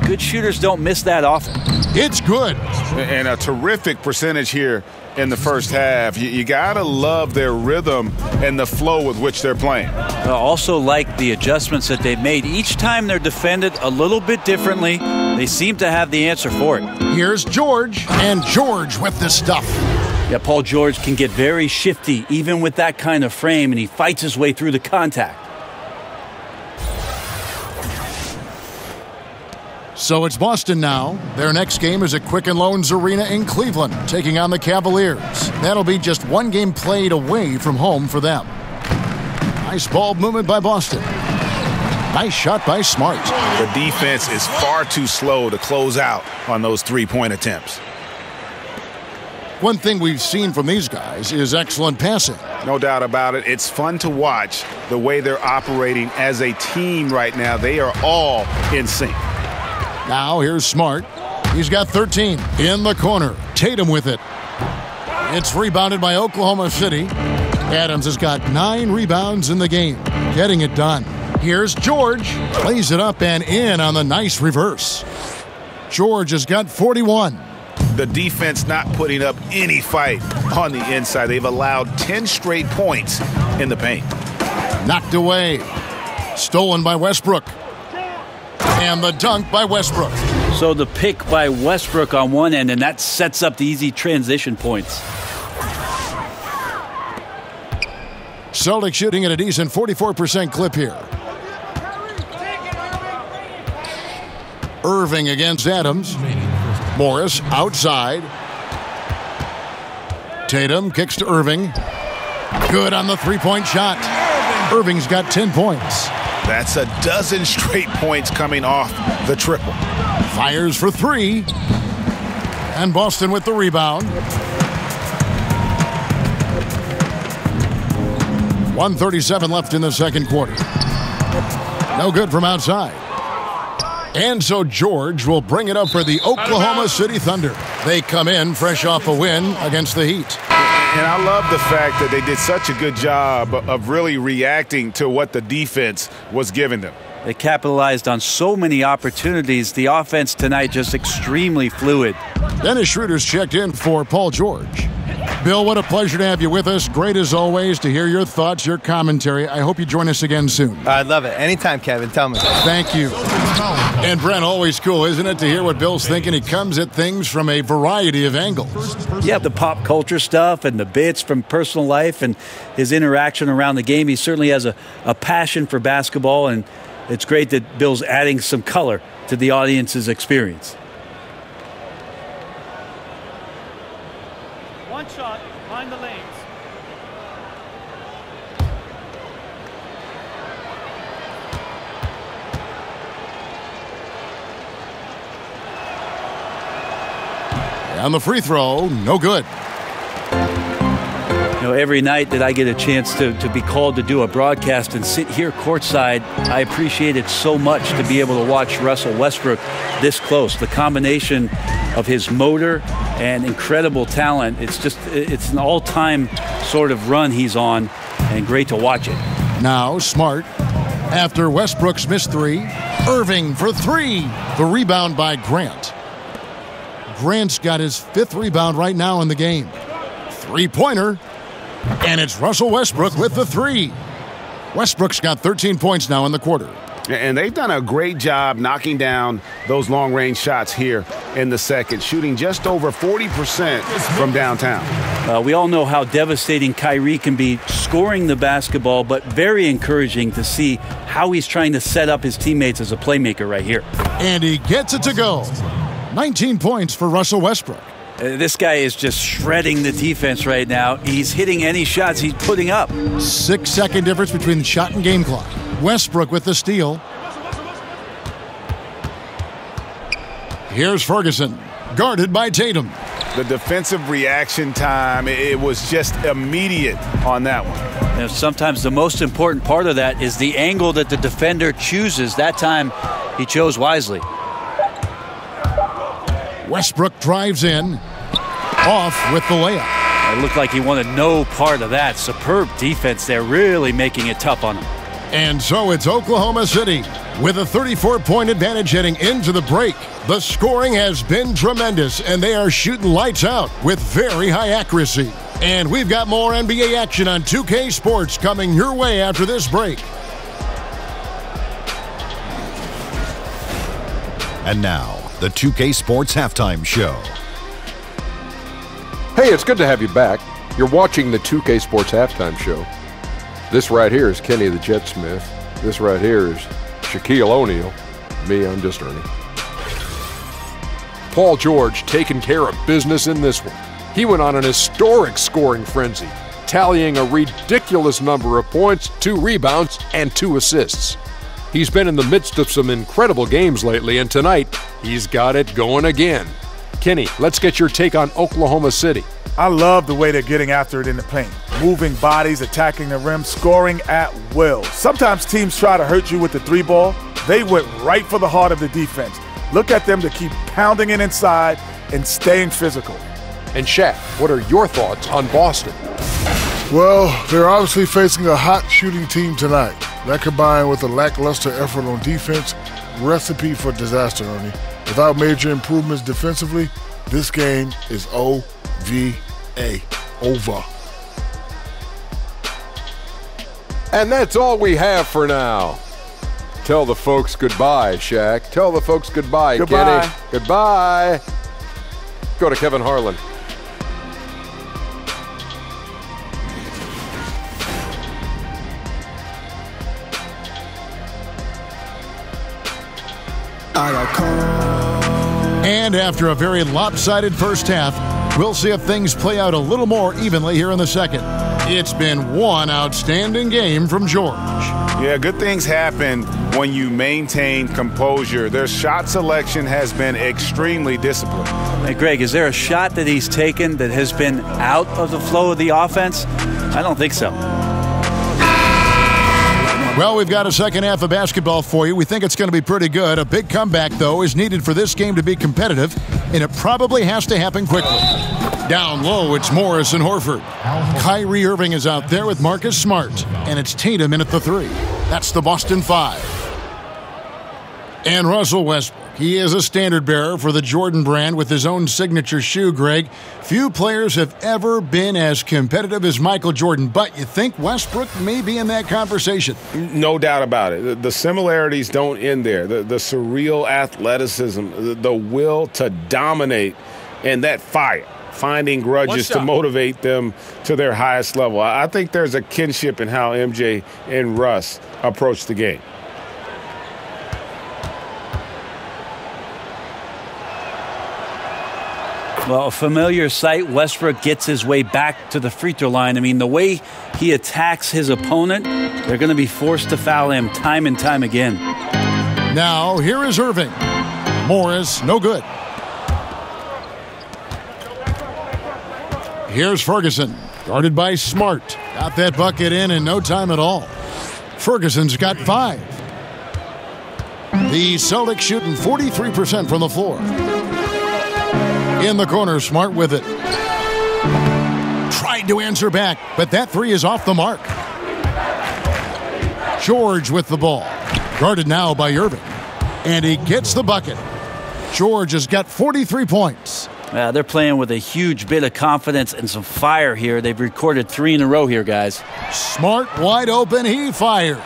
Good shooters don't miss that often. It's good. And a terrific percentage here in the first half. You got to love their rhythm and the flow with which they're playing. I also like the adjustments that they've made. Each time they're defended a little bit differently, they seem to have the answer for it. Here's George, and George with the stuff. Yeah, Paul George can get very shifty even with that kind of frame, and he fights his way through the contact. So it's Boston now. Their next game is at Quicken Loans Arena in Cleveland, taking on the Cavaliers. That'll be just one game played away from home for them. Nice ball movement by Boston. Nice shot by Smart. The defense is far too slow to close out on those three-point attempts. One thing we've seen from these guys is excellent passing. No doubt about it. It's fun to watch the way they're operating as a team right now. They are all in sync. Now here's Smart. He's got 13 in the corner. Tatum with it. It's rebounded by Oklahoma City. Adams has got 9 rebounds in the game, getting it done. Here's George. Plays it up and in on the nice reverse. George has got 41. The defense not putting up any fight on the inside. They've allowed 10 straight points in the paint. Knocked away. Stolen by Westbrook. And the dunk by Westbrook. So the pick by Westbrook on one end, and that sets up the easy transition points. Celtics shooting at a decent 44% clip here. Irving against Adams. Morris outside. Tatum kicks to Irving. Good on the three-point shot. Irving's got 10 points. That's a dozen straight points coming off the triple. Fires for 3. And Boston with the rebound. 1:37 left in the second quarter. No good from outside. And so George will bring it up for the Oklahoma City Thunder. They come in fresh off a win against the Heat. And I love the fact that they did such a good job of really reacting to what the defense was giving them. They capitalized on so many opportunities. The offense tonight just extremely fluid. Dennis Schroeder's checked in for Paul George. Bill, what a pleasure to have you with us. Great as always to hear your thoughts, your commentary. I hope you join us again soon. I'd love it. Anytime, Kevin. Tell me. Thank you. And Brent, always cool, isn't it, to hear what Bill's thinking? He comes at things from a variety of angles. Yeah, the pop culture stuff and the bits from personal life and his interaction around the game. He certainly has a passion for basketball, and it's great that Bill's adding some color to the audience's experience. One shot, find the lanes. And the free throw, no good. You know, every night that I get a chance to be called to do a broadcast and sit here courtside, I appreciate it so much to be able to watch Russell Westbrook this close. The combination of his motor and incredible talent, it's an all-time sort of run he's on, and great to watch it. Now Smart, after Westbrook's missed 3, Irving for 3. The rebound by Grant. Grant's got his 5th rebound right now in the game. 3-pointer. And it's Russell Westbrook with the 3. Westbrook's got 13 points now in the quarter. And they've done a great job knocking down those long-range shots here in the second, shooting just over 40% from downtown. We all know how devastating Kyrie can be scoring the basketball, but very encouraging to see how he's trying to set up his teammates as a playmaker right here. And he gets it to go. 19 points for Russell Westbrook. This guy is just shredding the defense right now. He's hitting any shots he's putting up. 6-second difference between the shot and game clock. Westbrook with the steal. Here's Ferguson, guarded by Tatum. The defensive reaction time, it was just immediate on that one. And sometimes the most important part of that is the angle that the defender chooses. That time, he chose wisely. Westbrook drives in, off with the layup. It looked like he wanted no part of that. Superb defense there, really making it tough on him. And so it's Oklahoma City with a 34-point advantage heading into the break. The scoring has been tremendous, and they are shooting lights out with very high accuracy. And we've got more NBA action on 2K Sports coming your way after this break. And now, the 2K Sports Halftime Show. Hey, it's good to have you back. You're watching the 2K Sports Halftime Show. This right here is Kenny the Jet Smith. This right here is Shaquille O'Neal. Me, I'm just Ernie. Paul George taking care of business in this one. He went on an historic scoring frenzy, tallying a ridiculous number of points, 2 rebounds, and 2 assists. He's been in the midst of some incredible games lately, and tonight, he's got it going again. Kenny, let's get your take on Oklahoma City. I love the way they're getting after it in the paint. Moving bodies, attacking the rim, scoring at will. Sometimes teams try to hurt you with the 3-ball. They went right for the heart of the defense. Look at them to keep pounding it inside and staying physical. And Shaq, what are your thoughts on Boston? Well, they're obviously facing a hot shooting team tonight. That combined with a lackluster effort on defense, recipe for disaster, Ernie. Without major improvements defensively, this game is OVA. Over. And that's all we have for now. Tell the folks goodbye, Shaq. Tell the folks goodbye, Goodbye. Kenny. Goodbye. Go to Kevin Harlan. And after a very lopsided first half, we'll see if things play out a little more evenly here in the second. It's been one outstanding game from George. Yeah, good things happen when you maintain composure. Their shot selection has been extremely disciplined. Hey, Greg, is there a shot that he's taken that has been out of the flow of the offense? I don't think so. Well, we've got a second half of basketball for you. We think it's going to be pretty good. A big comeback, though, is needed for this game to be competitive, and it probably has to happen quickly. Down low, it's Morris and Horford. Kyrie Irving is out there with Marcus Smart, and it's Tatum in at the 3. That's the Boston 5. And Russell Westbrook. He is a standard bearer for the Jordan brand with his own signature shoe, Greg. Few players have ever been as competitive as Michael Jordan, but you think Westbrook may be in that conversation. No doubt about it. The similarities don't end there. The surreal athleticism, the will to dominate, and that fire, finding grudges to motivate them to their highest level. I think there's a kinship in how MJ and Russ approach the game. Well, a familiar sight. Westbrook gets his way back to the free throw line. I mean, the way he attacks his opponent, they're going to be forced to foul him time and time again. Now, here is Irving. Morris, no good. Here's Ferguson, guarded by Smart. Got that bucket in no time at all. Ferguson's got 5. The Celtics shooting 43% from the floor. In the corner, Smart with it. Tried to answer back, but that 3 is off the mark. George with the ball. Guarded now by Irving. And he gets the bucket. George has got 43 points. They're playing with a huge bit of confidence and some fire here. They've recorded 3 in a row here, guys. Smart wide open, he fires.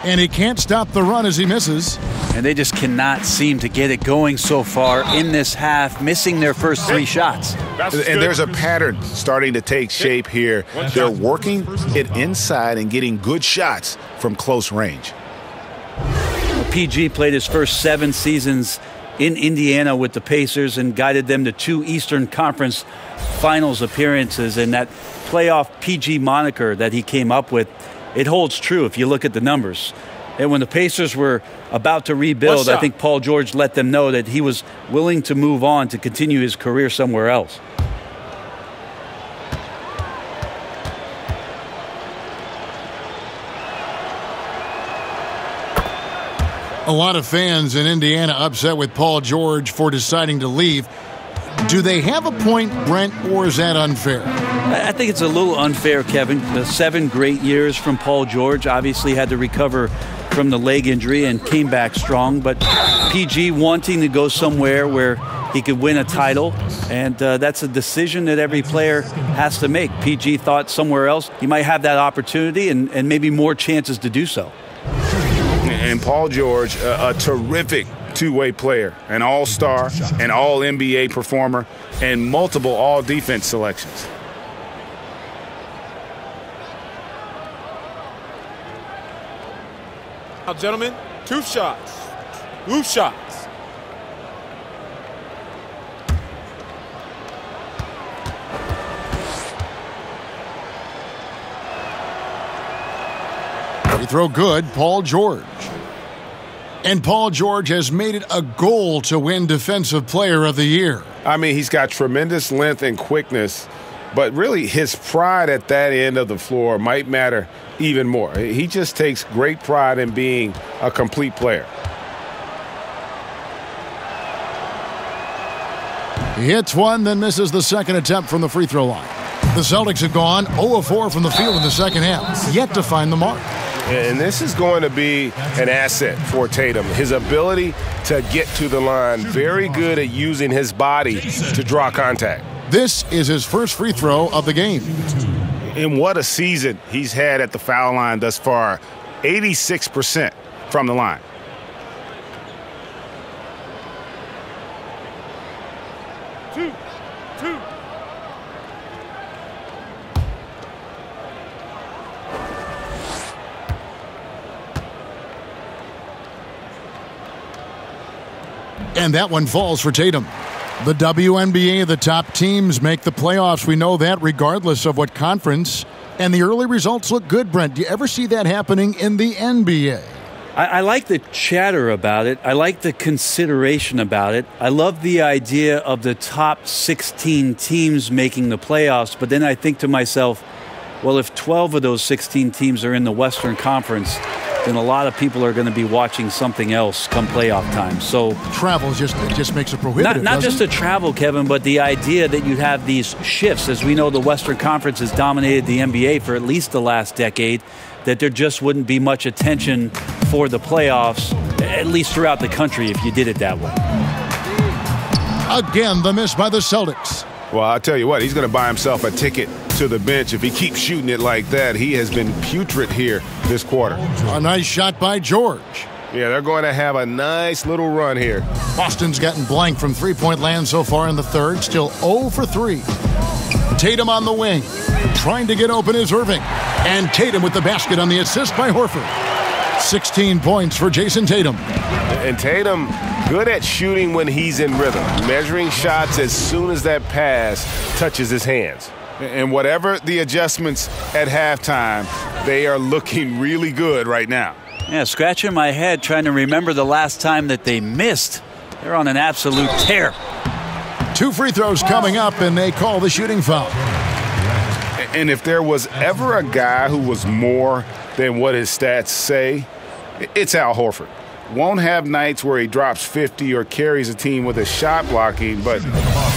And he can't stop the run as he misses. And they just cannot seem to get it going so far in this half, missing their first 3 shots. And there's a pattern starting to take shape here. They're working it inside and getting good shots from close range. PG played his first 7 seasons in Indiana with the Pacers and guided them to 2 Eastern Conference Finals appearances. And that playoff PG moniker that he came up with, it holds true if you look at the numbers. And when the Pacers were about to rebuild, I think Paul George let them know that he was willing to move on to continue his career somewhere else. A lot of fans in Indiana upset with Paul George for deciding to leave. Do they have a point, Brent, or is that unfair? I think it's a little unfair, Kevin. The 7 great years from Paul George, obviously had to recover from the leg injury and came back strong. But PG wanting to go somewhere where he could win a title, and that's a decision that every player has to make. PG thought somewhere else he might have that opportunity and maybe more chances to do so. And Paul George, a terrific two-way player, an all-star, an all-NBA performer, and multiple all-defense selections. Now, gentlemen, 2 shots. 2 shots. Free throw good, Paul George. And Paul George has made it a goal to win Defensive Player of the Year. I mean, he's got tremendous length and quickness, but really his pride at that end of the floor might matter even more. He just takes great pride in being a complete player. He hits one, then misses the second attempt from the free throw line. The Celtics have gone 0 of 4 from the field in the second half, yet to find the mark. And this is going to be an asset for Tatum. His ability to get to the line, very good at using his body to draw contact. This is his first free throw of the game. And what a season he's had at the foul line thus far. 86% from the line. Two. And that one falls for Tatum. The WNBA, the top teams make the playoffs. We know that regardless of what conference. And the early results look good, Brent. Do you ever see that happening in the NBA? I like the chatter about it. I like the consideration about it. I love the idea of the top 16 teams making the playoffs. But then I think to myself, well, if 12 of those 16 teams are in the Western Conference, then a lot of people are going to be watching something else come playoff time. So travel just makes it prohibitive. Not just the travel, Kevin, but the idea that you have these shifts. As we know, the Western Conference has dominated the NBA for at least the last decade, that there just wouldn't be much attention for the playoffs, at least throughout the country, if you did it that way. Again, the miss by the Celtics. Well, I'll tell you what, he's going to buy himself a ticket to the bench if he keeps shooting it like that. He has been putrid here this quarter. A nice shot by George. Yeah, they're going to have a nice little run here. Boston's gotten blank from three-point land so far in the third, still 0 for 3. Tatum on the wing. Trying to get open is Irving. And Tatum with the basket on the assist by Horford. 16 points for Jason Tatum. And Tatum, good at shooting when he's in rhythm, measuring shots as soon as that pass touches his hands. And whatever the adjustments at halftime, they are looking really good right now. Yeah, scratching my head trying to remember the last time that they missed. They're on an absolute tear. 2 free throws coming up, and they call the shooting foul. And if there was ever a guy who was more than what his stats say, it's Al Horford. Won't have nights where he drops 50 or carries a team with his shot blocking, but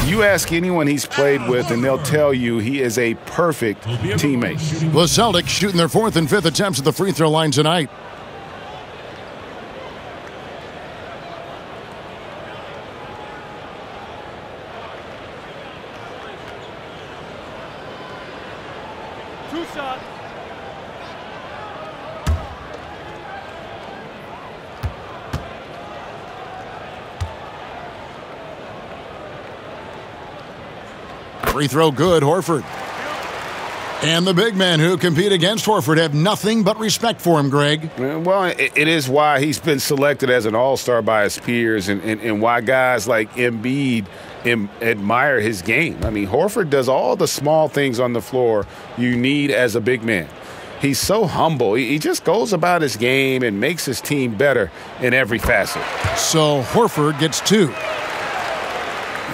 you ask anyone he's played with and they'll tell you he is a perfect teammate. The Celtics shooting their 4th and 5th attempts at the free throw line tonight. Free throw good, Horford. And the big men who compete against Horford have nothing but respect for him, Greg. Well, it is why he's been selected as an all-star by his peers and why guys like Embiid admire his game. I mean, Horford does all the small things on the floor you need as a big man. He's so humble. He just goes about his game and makes his team better in every facet. So Horford gets 2.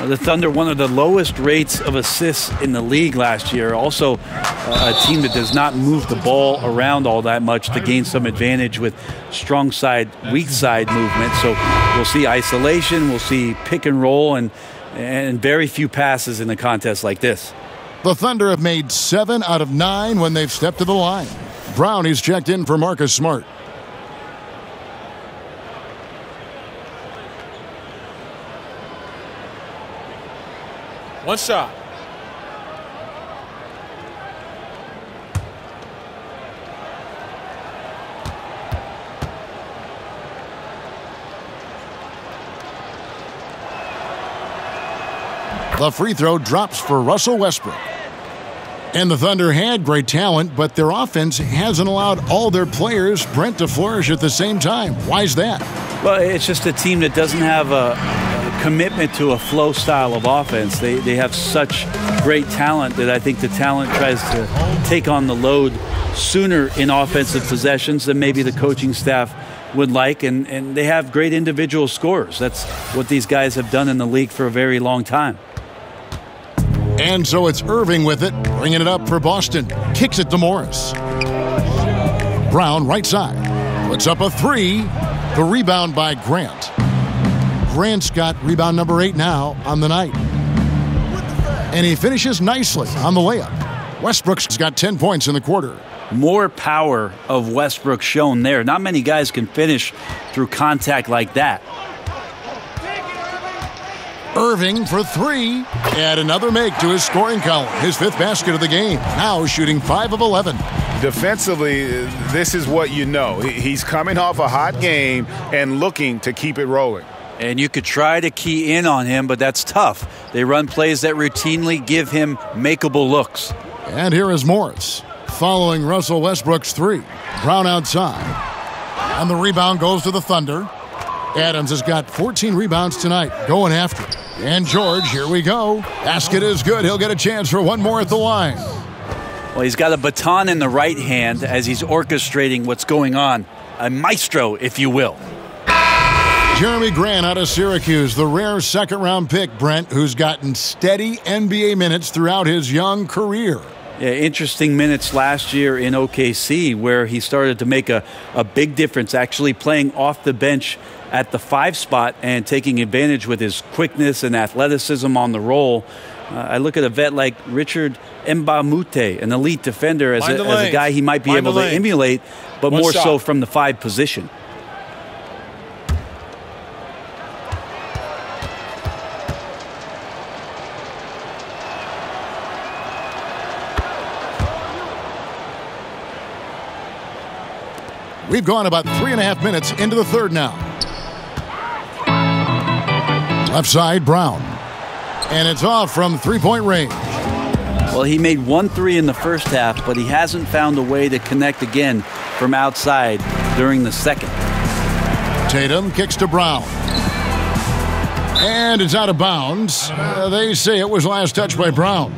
The Thunder, one of the lowest rates of assists in the league last year. Also, a team that does not move the ball around all that much to gain some advantage with strong side, weak side movement. So we'll see isolation, we'll see pick and roll, and very few passes in a contest like this. The Thunder have made 7 out of 9 when they've stepped to the line. Brown, he's checked in for Marcus Smart. One shot. The free throw drops for Russell Westbrook. And the Thunder had great talent, but their offense hasn't allowed all their players, Brent, to flourish at the same time. Why is that? Well, it's just a team that doesn't have a commitment to a flow style of offense. They have such great talent that I think the talent tries to take on the load sooner in offensive possessions than maybe the coaching staff would like, and they have great individual scorers. That's what these guys have done in the league for a very long time. And so it's Irving with it, bringing it up for Boston. Kicks it to Morris. Brown, right side. Puts up a 3. The rebound by Grant. Grant's got rebound number 8 now on the night. And he finishes nicely on the layup. Westbrook's got 10 points in the quarter. More power of Westbrook shown there. Not many guys can finish through contact like that. Irving for 3. Add another make to his scoring column. His 5th basket of the game. Now shooting 5 of 11. Defensively, this is what you know. He's coming off a hot game and looking to keep it rolling. And you could try to key in on him, but that's tough. They run plays that routinely give him makeable looks. And here is Morris, following Russell Westbrook's 3. Brown outside. And the rebound goes to the Thunder. Adams has got 14 rebounds tonight, going after it. And George, here we go. Basket is good. He'll get a chance for one more at the line. Well, he's got a baton in the right hand as he's orchestrating what's going on. A maestro, if you will. Jeremy Grant out of Syracuse, the rare second-round pick, Brent, who's gotten steady NBA minutes throughout his young career. Yeah, interesting minutes last year in OKC where he started to make a big difference, actually playing off the bench at the 5 spot and taking advantage with his quickness and athleticism on the roll. I look at a vet like Richard Mbamute, an elite defender, as a guy he might be able to emulate, but more so from the 5 position. We've gone about 3.5 minutes into the third now. Left side, Brown. And it's off from three-point range. Well, he made 1 3 in the first half, but he hasn't found a way to connect again from outside during the second. Tatum kicks to Brown. And it's out of bounds. They say it was last touched by Brown.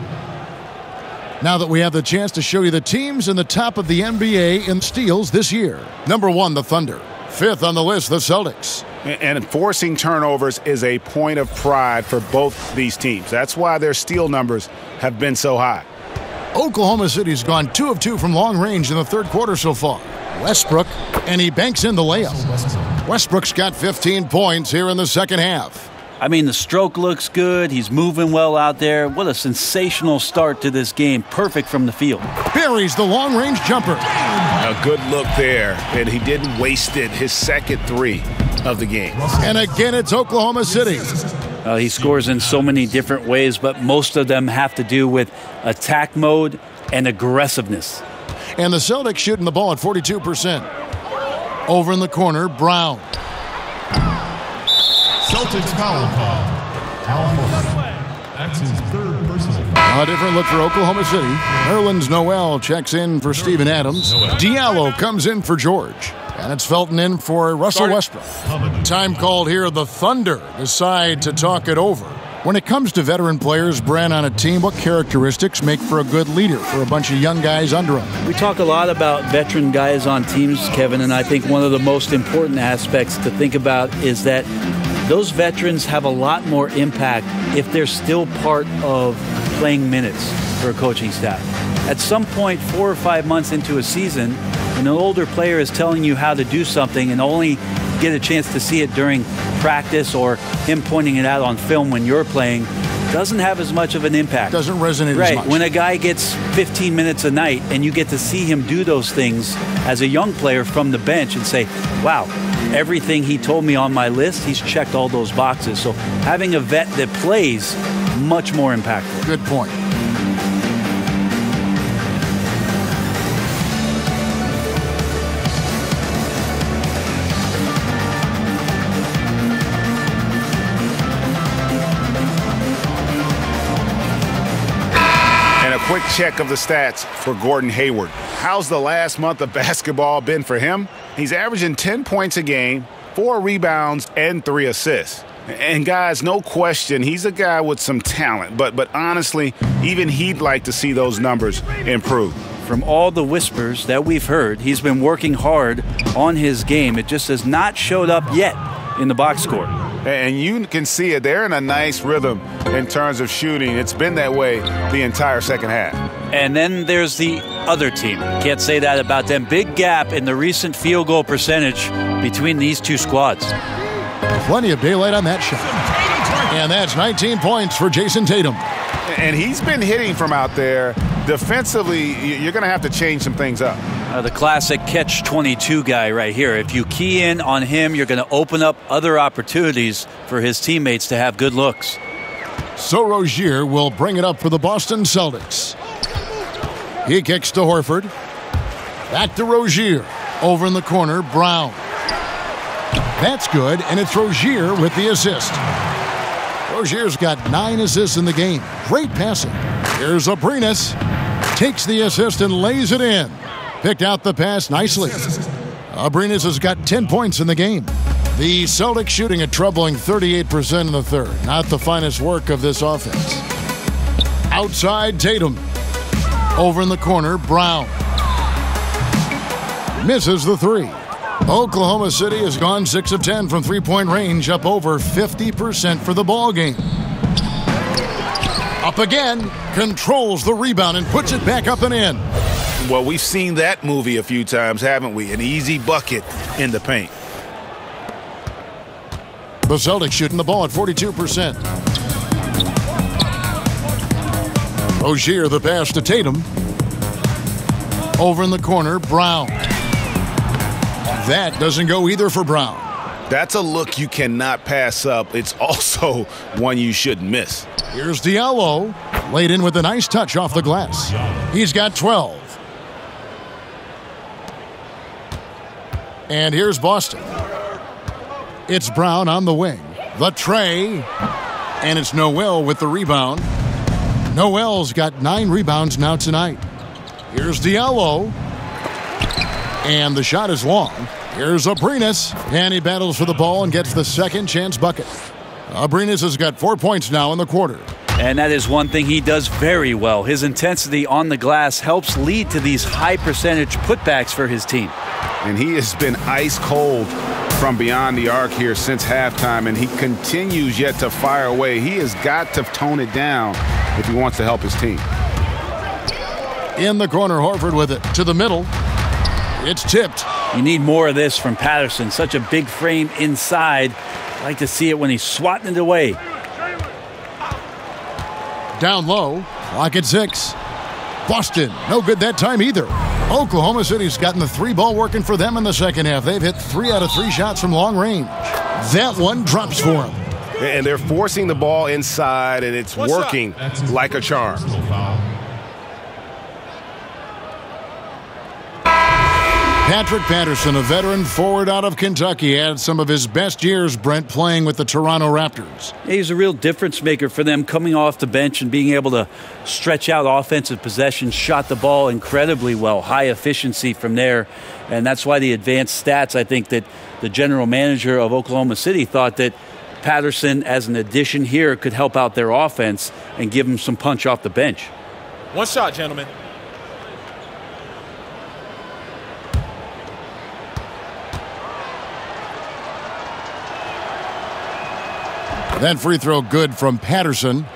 Now that we have the chance to show you the teams in the top of the NBA in steals this year. Number 1, the Thunder. 5th on the list, the Celtics. And forcing turnovers is a point of pride for both these teams. That's why their steal numbers have been so high. Oklahoma City's gone 2 of 2 from long range in the third quarter so far. Westbrook, and he banks in the layup. Westbrook's got 15 points here in the second half. I mean, the stroke looks good. He's moving well out there. What a sensational start to this game. Perfect from the field. Buries the long-range jumper. A good look there, and he didn't waste it. His second 3 of the game. And again, it's Oklahoma City. He scores in so many different ways, but most of them have to do with attack mode and aggressiveness. And the Celtics shooting the ball at 42%. Over in the corner, Brown. Celtics foul call. Al Horford. That's his 3rd personal foul. A different look for Oklahoma City. Nerlens Noel checks in for Steven Adams. Diallo comes in for George. And it's Felton in for Russell Westbrook. Time called here. The Thunder decide to talk it over. When it comes to veteran players, Brent, on a team, what characteristics make for a good leader for a bunch of young guys under him? We talk a lot about veteran guys on teams, Kevin, and I think one of the most important aspects to think about is that those veterans have a lot more impact if they're still part of playing minutes for a coaching staff. At some point, 4 or 5 months into a season, when an older player is telling you how to do something and only get a chance to see it during practice or him pointing it out on film when you're playing, doesn't have as much of an impact. Doesn't resonate as right. much. When a guy gets 15 minutes a night and you get to see him do those things as a young player from the bench and say, wow, everything he told me on my list, he's checked all those boxes. So having a vet that plays, much more impactful. Good point. Quick check of the stats for Gordon Hayward. How's the last month of basketball been for him? He's averaging 10 points a game, 4 rebounds, and 3 assists. And guys, no question, he's a guy with some talent. But honestly, even he'd like to see those numbers improve. From all the whispers that we've heard, he's been working hard on his game. It just has not showed up yet in the box score. And you can see it. They're in a nice rhythm in terms of shooting. It's been that way the entire second half. And then there's the other team. Can't say that about them. Big gap in the recent field goal percentage between these two squads. Plenty of daylight on that shot. And that's 19 points for Jason Tatum. And he's been hitting from out there. Defensively, you're going to have to change some things up. The classic catch-22 guy right here. If you key in on him, you're going to open up other opportunities for his teammates to have good looks. So Rozier will bring it up for the Boston Celtics. He kicks to Horford. Back to Rozier. Over in the corner, Brown. That's good, and it's Rozier with the assist. Rozier's got 9 assists in the game. Great passing. Here's Abrinas. Takes the assist and lays it in. Picked out the pass nicely. Abrinas has got 10 points in the game. The Celtics shooting a troubling 38% in the third. Not the finest work of this offense. Outside, Tatum. Over in the corner, Brown. Misses the 3. Oklahoma City has gone 6 of 10 from three-point range, up over 50% for the ball game. Up again, controls the rebound and puts it back up and in. Well, we've seen that movie a few times, haven't we? An easy bucket in the paint. The Celtics shooting the ball at 42%. Rozier, the pass to Tatum. Over in the corner, Brown. That doesn't go either for Brown. That's a look you cannot pass up. It's also one you shouldn't miss. Here's Diallo, laid in with a nice touch off the glass. He's got 12. And here's Boston. It's Brown on the wing. The tray. And it's Noel with the rebound. Noel's got 9 rebounds now tonight. Here's Diallo. And the shot is long. Here's Abrinas. And he battles for the ball and gets the second chance bucket. Abrinas has got 4 points now in the quarter. And that is one thing he does very well. His intensity on the glass helps lead to these high percentage putbacks for his team. And he has been ice cold from beyond the arc here since halftime, and he continues yet to fire away. He has got to tone it down if he wants to help his team. In the corner, Horford with it to the middle. It's tipped. You need more of this from Patterson. Such a big frame inside. I like to see it when he's swatting it away. Down low, clock at 6. Boston, no good that time either. Oklahoma City's gotten the 3-ball working for them in the second half. They've hit 3 out of 3 shots from long range. That one drops for them. And they're forcing the ball inside, and it's working like a charm. Patrick Patterson, a veteran forward out of Kentucky, had some of his best years, Brent, playing with the Toronto Raptors. He's a real difference maker for them, coming off the bench and being able to stretch out offensive possessions, shot the ball incredibly well, high efficiency from there. And that's why the advanced stats, I think that the general manager of Oklahoma City thought that Patterson, as an addition here, could help out their offense and give them some punch off the bench. One shot, gentlemen. That free throw good from Patterson.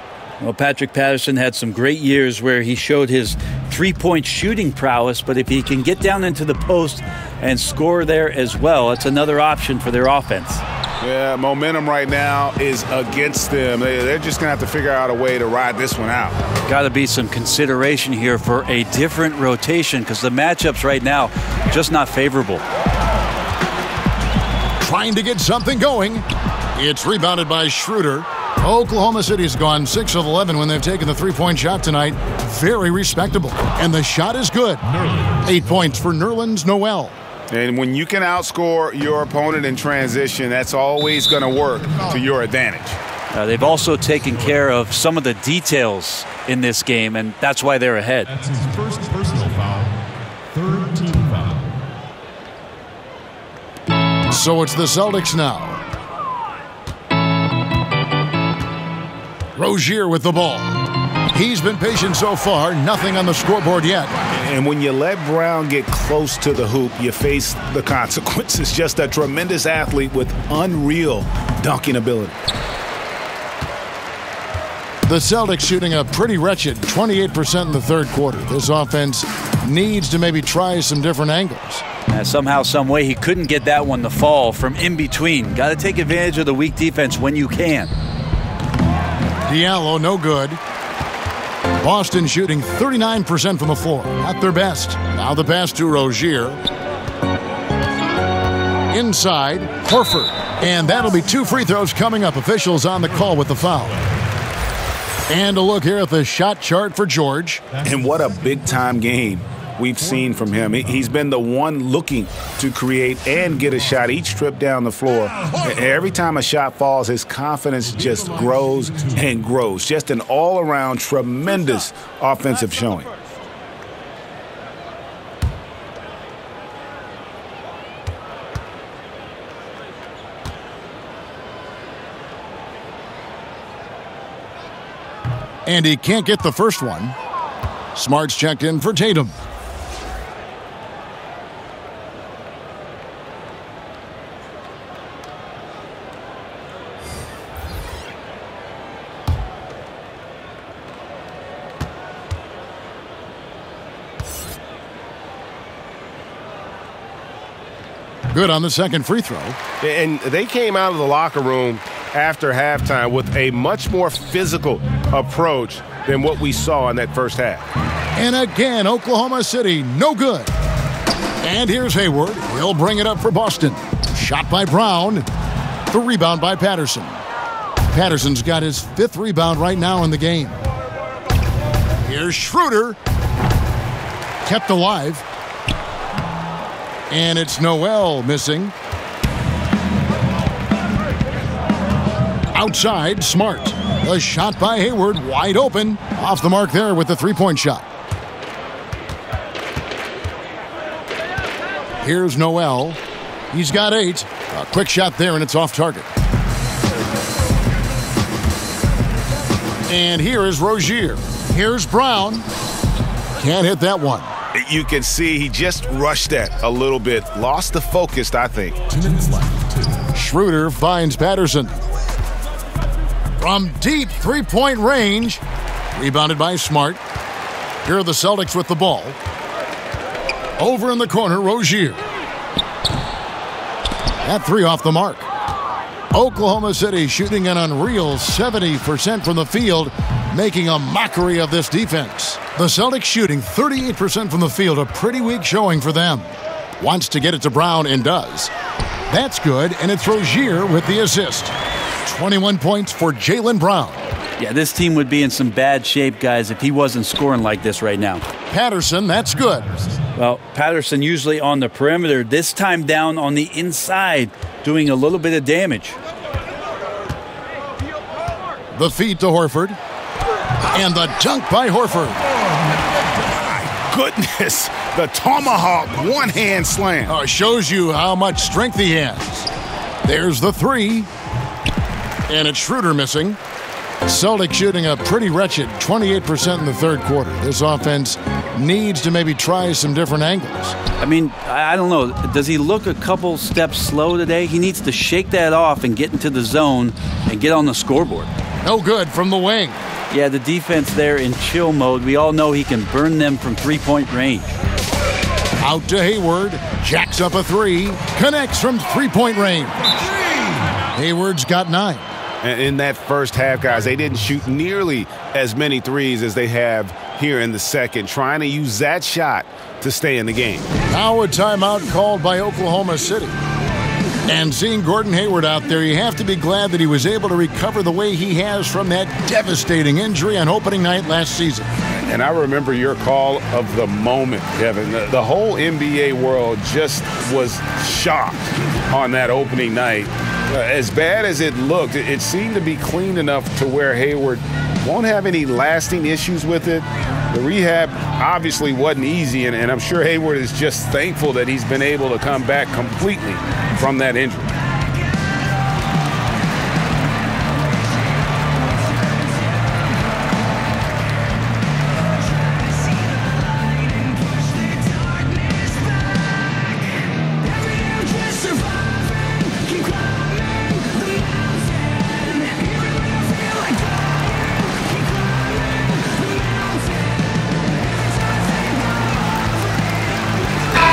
Well, Patrick Patterson had some great years where he showed his three-point shooting prowess, but if he can get down into the post and score there as well, it's another option for their offense. Yeah, momentum right now is against them. They're just going to have to figure out a way to ride this one out. Got to be some consideration here for a different rotation because the matchups right now just not favorable. Trying to get something going. It's rebounded by Schroeder. Oklahoma City's gone 6 of 11 when they've taken the three-point shot tonight. Very respectable. And the shot is good. 8 points for Nerlens Noel. And when you can outscore your opponent in transition, that's always going to work to your advantage. They've also taken care of some of the details in this game, and that's why they're ahead. That's his first personal foul. Third team foul. So it's the Celtics now. Rozier with the ball. He's been patient so far. Nothing on the scoreboard yet. And when you let Brown get close to the hoop, you face the consequences. Just a tremendous athlete with unreal dunking ability. The Celtics shooting a pretty wretched 28% in the third quarter. This offense needs to maybe try some different angles. Somehow, some way, he couldn't get that one to fall from in between. Got to take advantage of the weak defense when you can. Diallo, no good. Boston shooting 39% from the floor. At their best. Now the pass to Rozier. Inside, Horford. And that'll be 2 free throws coming up. Officials on the call with the foul. And a look here at the shot chart for George. And what a big-time game we've seen from him. He's been the one looking to create and get a shot each trip down the floor. Every time a shot falls, his confidence just grows and grows. Just an all-around tremendous offensive showing. And he can't get the first one. Smart's checked in for Tatum. Good on the second free throw. And they came out of the locker room after halftime with a much more physical approach than what we saw in that first half. And again, Oklahoma City, no good. And here's Hayward. He'll bring it up for Boston. Shot by Brown. The rebound by Patterson. Patterson's got his 5th rebound right now in the game. Here's Schroeder. Kept alive. And it's Noel missing. Outside, Smart. A shot by Hayward, wide open. Off the mark there with the three-point shot. Here's Noel. He's got 8. A quick shot there, and it's off target. And here is Rozier. Here's Brown. Can't hit that one. You can see he just rushed that a little bit. Lost the focus, I think. 2 minutes left. Schroeder finds Patterson. From deep three-point range. Rebounded by Smart. Here are the Celtics with the ball. Over in the corner, Rozier. That 3 off the mark. Oklahoma City shooting an unreal 70% from the field, making a mockery of this defense. The Celtics shooting 38% from the field, a pretty weak showing for them. Wants to get it to Brown and does. That's good, and it's Rozier with the assist. 21 points for Jaylen Brown. Yeah, this team would be in some bad shape, guys, if he wasn't scoring like this right now. Patterson, that's good. Well, Patterson usually on the perimeter, this time down on the inside, doing a little bit of damage. The feed to Horford. And the dunk by Horford. My goodness, the tomahawk one-hand slam. Shows you how much strength he has. There's the 3. And it's Schroeder missing. Celtics shooting a pretty wretched 28% in the third quarter. This offense needs to maybe try some different angles. I mean, I don't know. Does he look a couple steps slow today? He needs to shake that off and get into the zone and get on the scoreboard. No good from the wing. Yeah, the defense there in chill mode. We all know he can burn them from three-point range. Out to Hayward. Jacks up a three. Connects from three-point range. Hayward's got 9. In that first half, guys, they didn't shoot nearly as many threes as they have here in the second, trying to use that shot to stay in the game. Now a timeout called by Oklahoma City. And seeing Gordon Hayward out there, you have to be glad that he was able to recover the way he has from that devastating injury on opening night last season. And I remember your call of the moment, Kevin. The whole NBA world just was shocked on that opening night. As bad as it looked, it seemed to be clean enough to where Hayward won't have any lasting issues with it. The rehab obviously wasn't easy, and I'm sure Hayward is just thankful that he's been able to come back completely from that injury.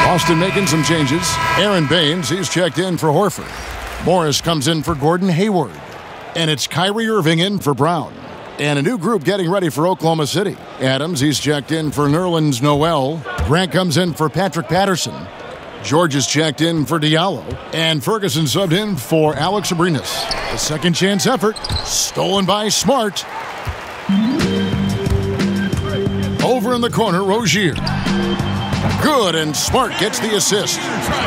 Boston making some changes. Aaron Baines, he's checked in for Horford. Morris comes in for Gordon Hayward. And it's Kyrie Irving in for Brown. And a new group getting ready for Oklahoma City. Adams, he's checked in for Nerlens Noel. Grant comes in for Patrick Patterson. George is checked in for Diallo. And Ferguson subbed in for Alex Abrinas. A second chance effort. Stolen by Smart. Over in the corner, Rozier. Good, and Smart gets the assist.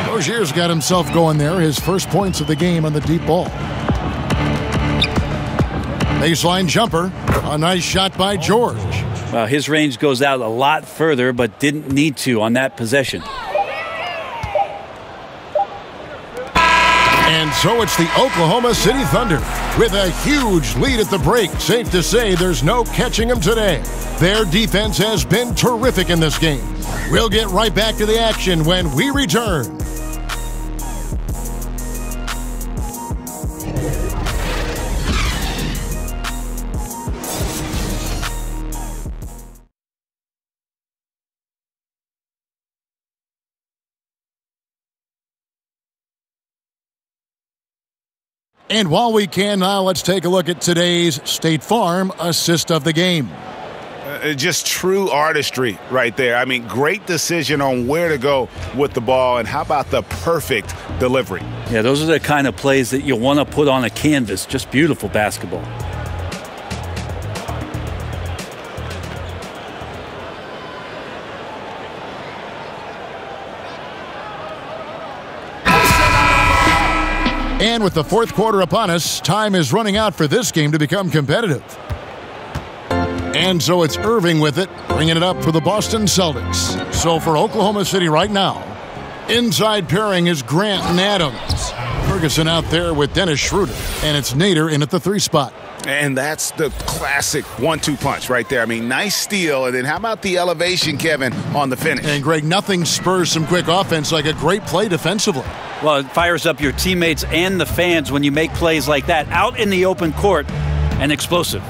Rozier's got himself going there. His first points of the game on the deep ball. Baseline jumper. A nice shot by George. Well, his range goes out a lot further, but didn't need to on that possession. And so it's the Oklahoma City Thunder with a huge lead at the break. Safe to say there's no catching them today. Their defense has been terrific in this game. We'll get right back to the action when we return. And while we can now, let's take a look at today's State Farm assist of the game. Just true artistry right there. I mean, great decision on where to go with the ball, and how about the perfect delivery? Yeah, those are the kind of plays that you want to put on a canvas. Just beautiful basketball. And with the fourth quarter upon us, time is running out for this game to become competitive. And so it's Irving with it, bringing it up for the Boston Celtics. So for Oklahoma City right now, inside pairing is Grant and Adams. Ferguson out there with Dennis Schroeder, and it's Nader in at the 3 spot. And that's the classic 1-2 punch right there. I mean, nice steal, and then how about the elevation, Kevin, on the finish? And Greg, nothing spurs some quick offense like a great play defensively. Well, it fires up your teammates and the fans when you make plays like that out in the open court and explosive.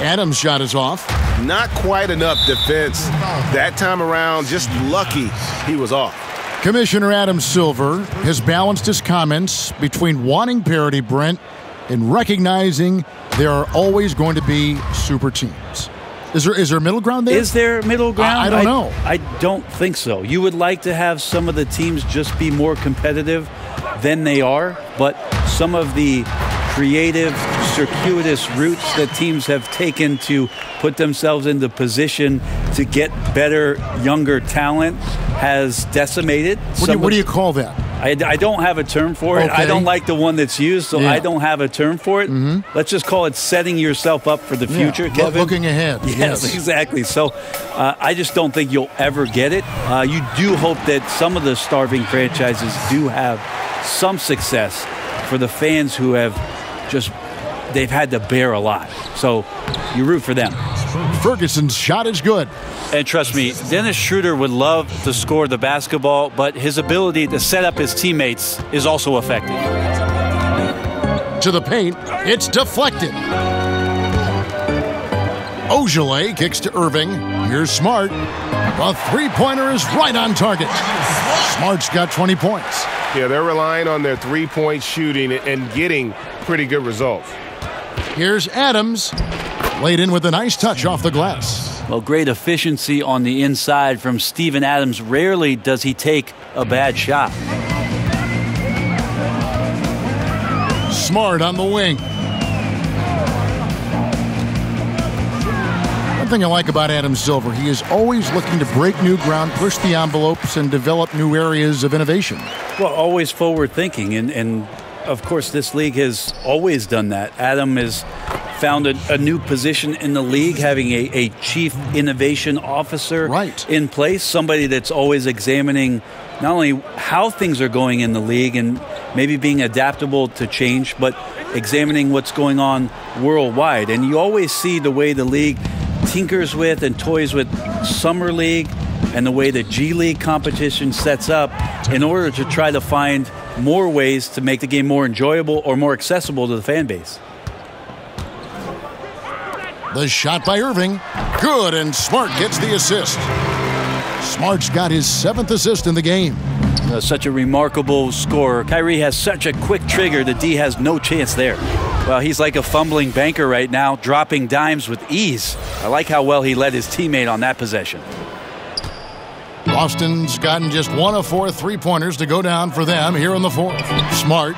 Adams' shot is off. Not quite enough defense that time around. Just lucky he was off. Commissioner Adam Silver has balanced his comments between wanting parity, Brent, and recognizing there are always going to be super teams. Is there middle ground there? Is there middle ground? I don't know. I don't think so. You would like to have some of the teams just be more competitive than they are, but some of the creative, circuitous routes that teams have taken to put themselves into position to get better, younger talent has decimated. What do you call that? I don't have a term for it. Okay. I don't like the one that's used, so I don't have a term for it. Mm-hmm. Let's just call it setting yourself up for the future, Kevin. Looking ahead. Yes, exactly. So I just don't think you'll ever get it. You do hope that some of the starving franchises do have some success for the fans who have they've had to bear a lot. So you root for them. Ferguson's shot is good. And trust me, Dennis Schroeder would love to score the basketball, but his ability to set up his teammates is also effective. To the paint, it's deflected. Ogilvy kicks to Irving. Here's Smart. The three-pointer is right on target. Smart's got 20 points. Yeah, they're relying on their three-point shooting and getting pretty good results. Here's Adams. Laid in with a nice touch off the glass. Well, great efficiency on the inside from Steven Adams. Rarely does he take a bad shot. Smart on the wing. One thing I like about Adam Silver, he is always looking to break new ground, push the envelopes, and develop new areas of innovation. Well, always forward thinking, and of course this league has always done that. Adam has found a new position in the league, having a chief innovation officer in place, somebody that's always examining not only how things are going in the league and maybe being adaptable to change, but examining what's going on worldwide. And you always see the way the league tinkers with and toys with Summer League and the way the G League competition sets up in order to try to find more ways to make the game more enjoyable or more accessible to the fan base. The shot by Irving. Good, and Smart gets the assist. Smart's got his 7th assist in the game. Such a remarkable scorer. Kyrie has such a quick trigger, the D has no chance there. Well, he's like a fumbling banker right now, dropping dimes with ease. I like how well he led his teammate on that possession. Boston's gotten just 1 of 4 three-pointers to go down for them here in the 4th. Smart.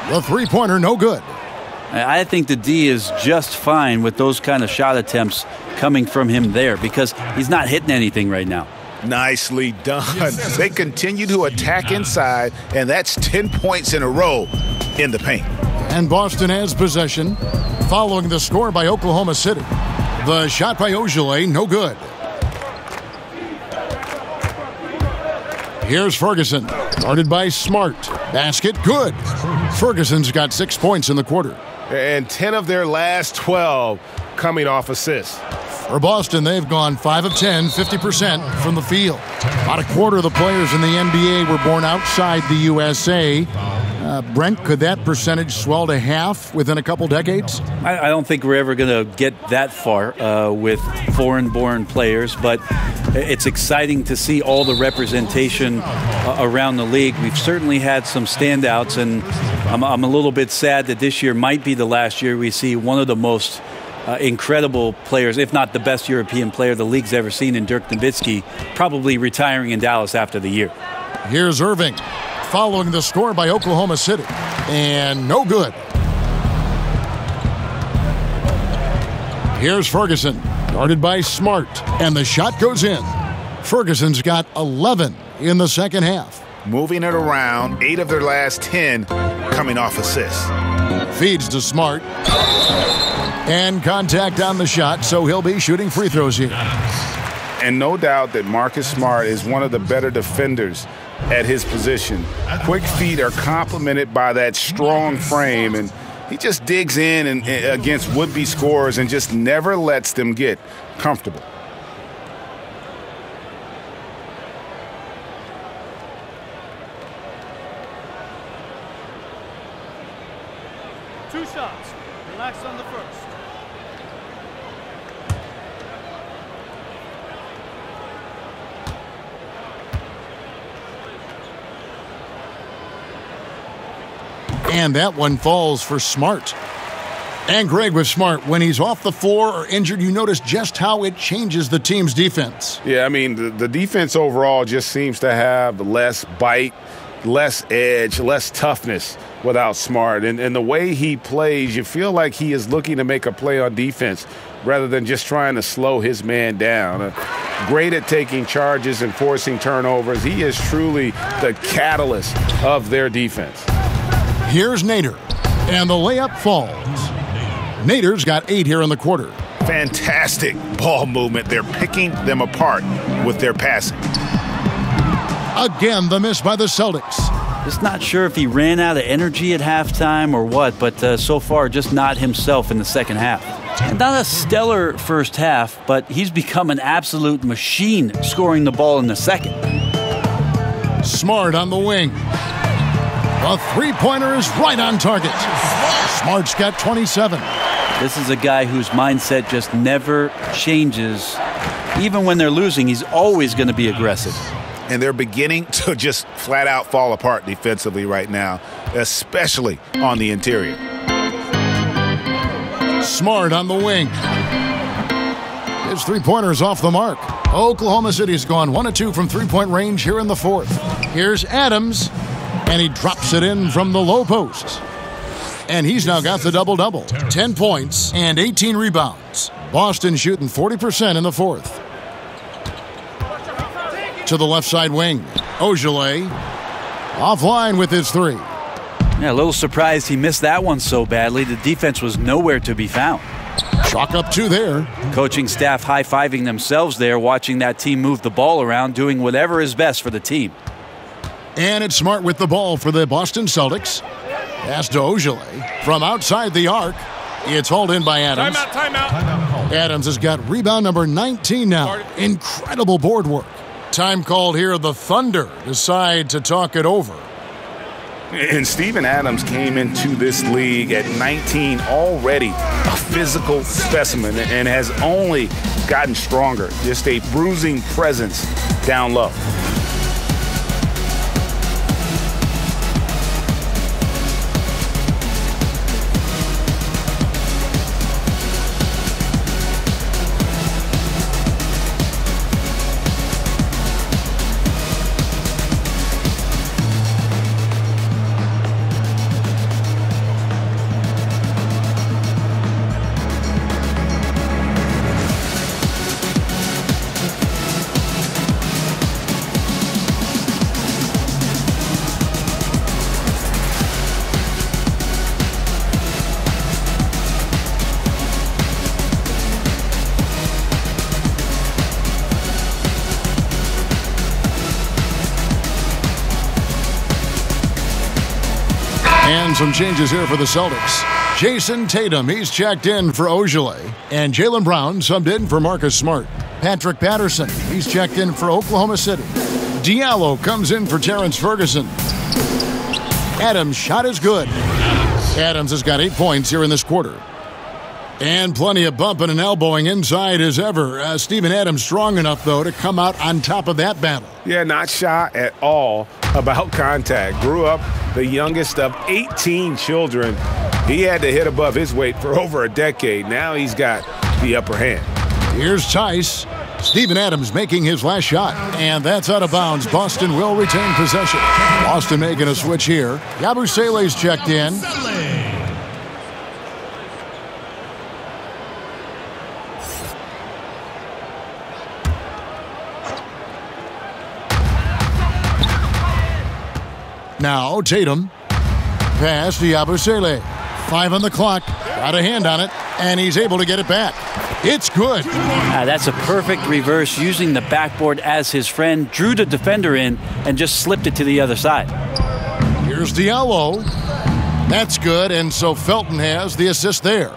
The three-pointer, no good. I think the D is just fine with those kind of shot attempts coming from him there because he's not hitting anything right now. Nicely done. They continue to attack inside, and that's 10 points in a row in the paint. And Boston has possession following the score by Oklahoma City. The shot by Ogilvy, no good. Here's Ferguson, guarded by Smart. Basket, good. Ferguson's got 6 points in the quarter. And 10 of their last 12 coming off assists. For Boston, they've gone 5 of 10, 50% from the field. About a quarter of the players in the NBA were born outside the USA. Brent, could that percentage swell to half within a couple decades? I don't think we're ever going to get that far with foreign-born players, but it's exciting to see all the representation around the league. We've certainly had some standouts, and I'm a little bit sad that this year might be the last year we see one of the most incredible players, if not the best European player the league's ever seen in Dirk Nowitzki, probably retiring in Dallas after the year. Here's Irving, following the score by Oklahoma City, and no good. Here's Ferguson, guarded by Smart, and the shot goes in. Ferguson's got 11 in the second half. Moving it around, 8 of their last 10 coming off assists. Feeds to Smart. And contact on the shot, so he'll be shooting free throws here. And no doubt that Marcus Smart is one of the better defenders at his position. Quick feet are complemented by that strong frame, and he just digs in and against would-be scorers and just never lets them get comfortable. Two shots. Relax on the first. And that one falls for Smart. And Greg with Smart, when he's off the floor or injured, you notice just how it changes the team's defense. Yeah, I mean, the defense overall just seems to have less bite, less edge, less toughness without Smart. And the way he plays, you feel like he is looking to make a play on defense rather than just trying to slow his man down. Great at taking charges and forcing turnovers. He is truly the catalyst of their defense. Here's Nader, and the layup falls. Nader's got 8 here in the quarter. Fantastic ball movement. They're picking them apart with their passing. Again, the miss by the Celtics. Just not sure if he ran out of energy at halftime or what, but so far just not himself in the second half. Not a stellar first half, but he's become an absolute machine scoring the ball in the second. Smart on the wing. The three-pointer is right on target. Smart's got 27. This is a guy whose mindset just never changes. Even when they're losing, he's always going to be aggressive. And they're beginning to just flat out fall apart defensively right now, especially on the interior. Smart on the wing. His three-pointer's off the mark. Oklahoma City's gone 1 of 2 from three-point range here in the fourth. Here's Adams, and he drops it in from the low post. And he's now got the double-double. 10 points and 18 rebounds. Boston shooting 40% in the fourth. To the left side wing. Ogilvy offline with his three. Yeah, a little surprised he missed that one so badly. The defense was nowhere to be found. Chalk up 2 there. Coaching staff high-fiving themselves there, watching that team move the ball around, doing whatever is best for the team. And it's Smart with the ball for the Boston Celtics. Pass to Ogilvy from outside the arc. It's hauled in by Adams. Timeout. Adams has got rebound number 19 now. Incredible board work. Time called here. The Thunder decide to talk it over. And Steven Adams came into this league at 19, already a physical specimen, and has only gotten stronger. Just a bruising presence down low. And some changes here for the Celtics. Jason Tatum, he's checked in for Ogilvy. And Jaylen Brown subbed in for Marcus Smart. Patrick Patterson, he's checked in for Oklahoma City. Diallo comes in for Terrence Ferguson. Adams' shot is good. Adams has got 8 points here in this quarter. And plenty of bumping and elbowing inside as ever. Steven Adams strong enough, though, to come out on top of that battle. Yeah, not shy at all about contact. Grew up the youngest of 18 children. He had to hit above his weight for over a decade. Now he's got the upper hand. Here's Tice. Steven Adams making his last shot. And that's out of bounds. Boston will retain possession. Boston making a switch here. Yabusele's checked in. Now Tatum. Pass to Yabusele. 5 on the clock. Got a hand on it. And he's able to get it back. It's good. That's a perfect reverse, using the backboard as his friend. Drew the defender in and just slipped it to the other side. Here's Diallo. That's good. And so Felton has the assist there.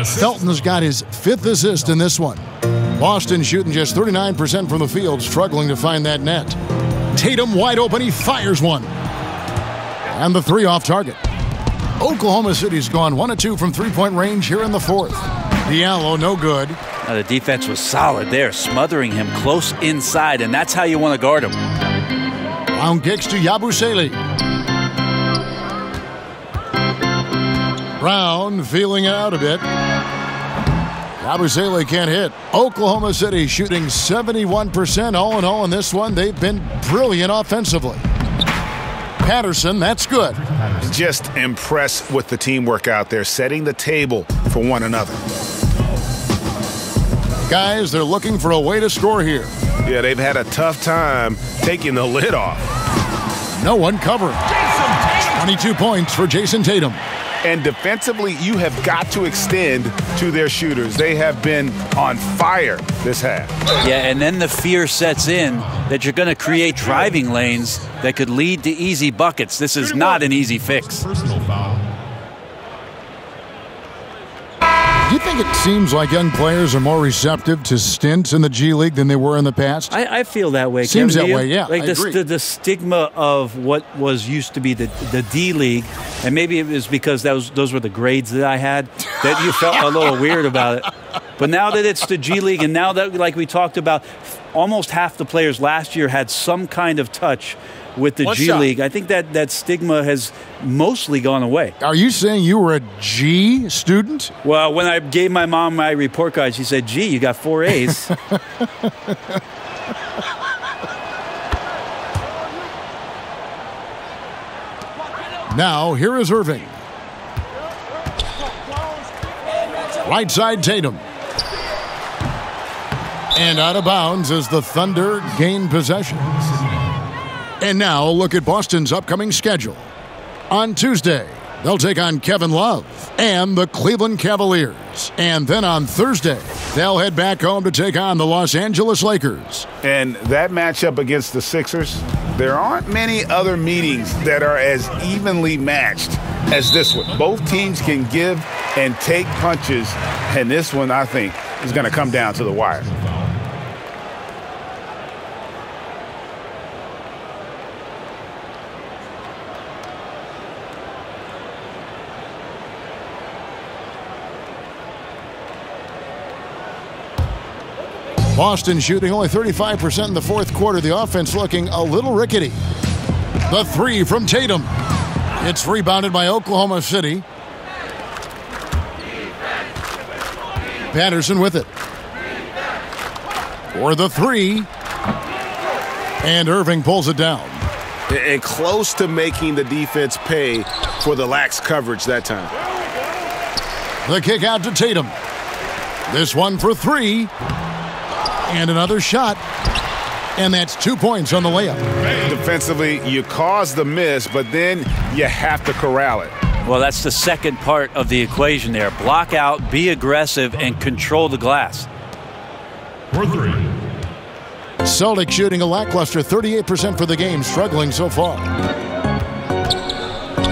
Felton's got his 5th assist in this one. Boston shooting just 39% from the field, struggling to find that net. Tatum wide open. He fires one. And the 3 off target. Oklahoma City's gone 1 of 2 from three-point range here in the fourth. Diallo, no good. Now the defense was solid there, smothering him close inside, and that's how you want to guard him. Round kicks to Yabusele. Brown feeling it out a bit. Yabusele can't hit. Oklahoma City shooting 71% all in all in this one. They've been brilliant offensively. Patterson, that's good. Just impressed with the teamwork out there, setting the table for one another. Guys, they're looking for a way to score here. Yeah, they've had a tough time taking the lid off. No one covering. 22 points for Jason Tatum. And defensively, you have got to extend to their shooters. They have been on fire this half. Yeah, and then the fear sets in that you're going to create driving lanes that could lead to easy buckets. This is not an easy fix. Personal foul. Do you think it seems like young players are more receptive to stints in the G League than they were in the past? I feel that way. Seems Kevin, that way, yeah. Like I agree. the stigma of what was used to be the D League, and maybe it was because those were the grades that I had, that you felt a little weird about it. But now that it's the G League, and now that, like we talked about, almost half the players last year had some kind of touch with the G League, I think that stigma has mostly gone away. Are you saying you were a G student? Well, when I gave my mom my report card, she said, "Gee, you got 4 A's." Now, here is Irving. Right side, Tatum. And out of bounds as the Thunder gain possession. And now, a look at Boston's upcoming schedule. On Tuesday, they'll take on Kevin Love and the Cleveland Cavaliers. And then on Thursday, they'll head back home to take on the Los Angeles Lakers. And that matchup against the Sixers, there aren't many other meetings that are as evenly matched as this one. Both teams can give and take punches, and this one, I think, is going to come down to the wire. Boston shooting only 35% in the fourth quarter. The offense looking a little rickety. The three from Tatum. It's rebounded by Oklahoma City. Patterson with it. For the three. And Irving pulls it down. And close to making the defense pay for the lax coverage that time. The kick out to Tatum. This one for three. And another shot. And that's 2 points on the layup. Defensively, you cause the miss, but then you have to corral it. Well, that's the second part of the equation there. Block out, be aggressive, and control the glass. For three. Celtics shooting a lackluster 38% for the game, struggling so far.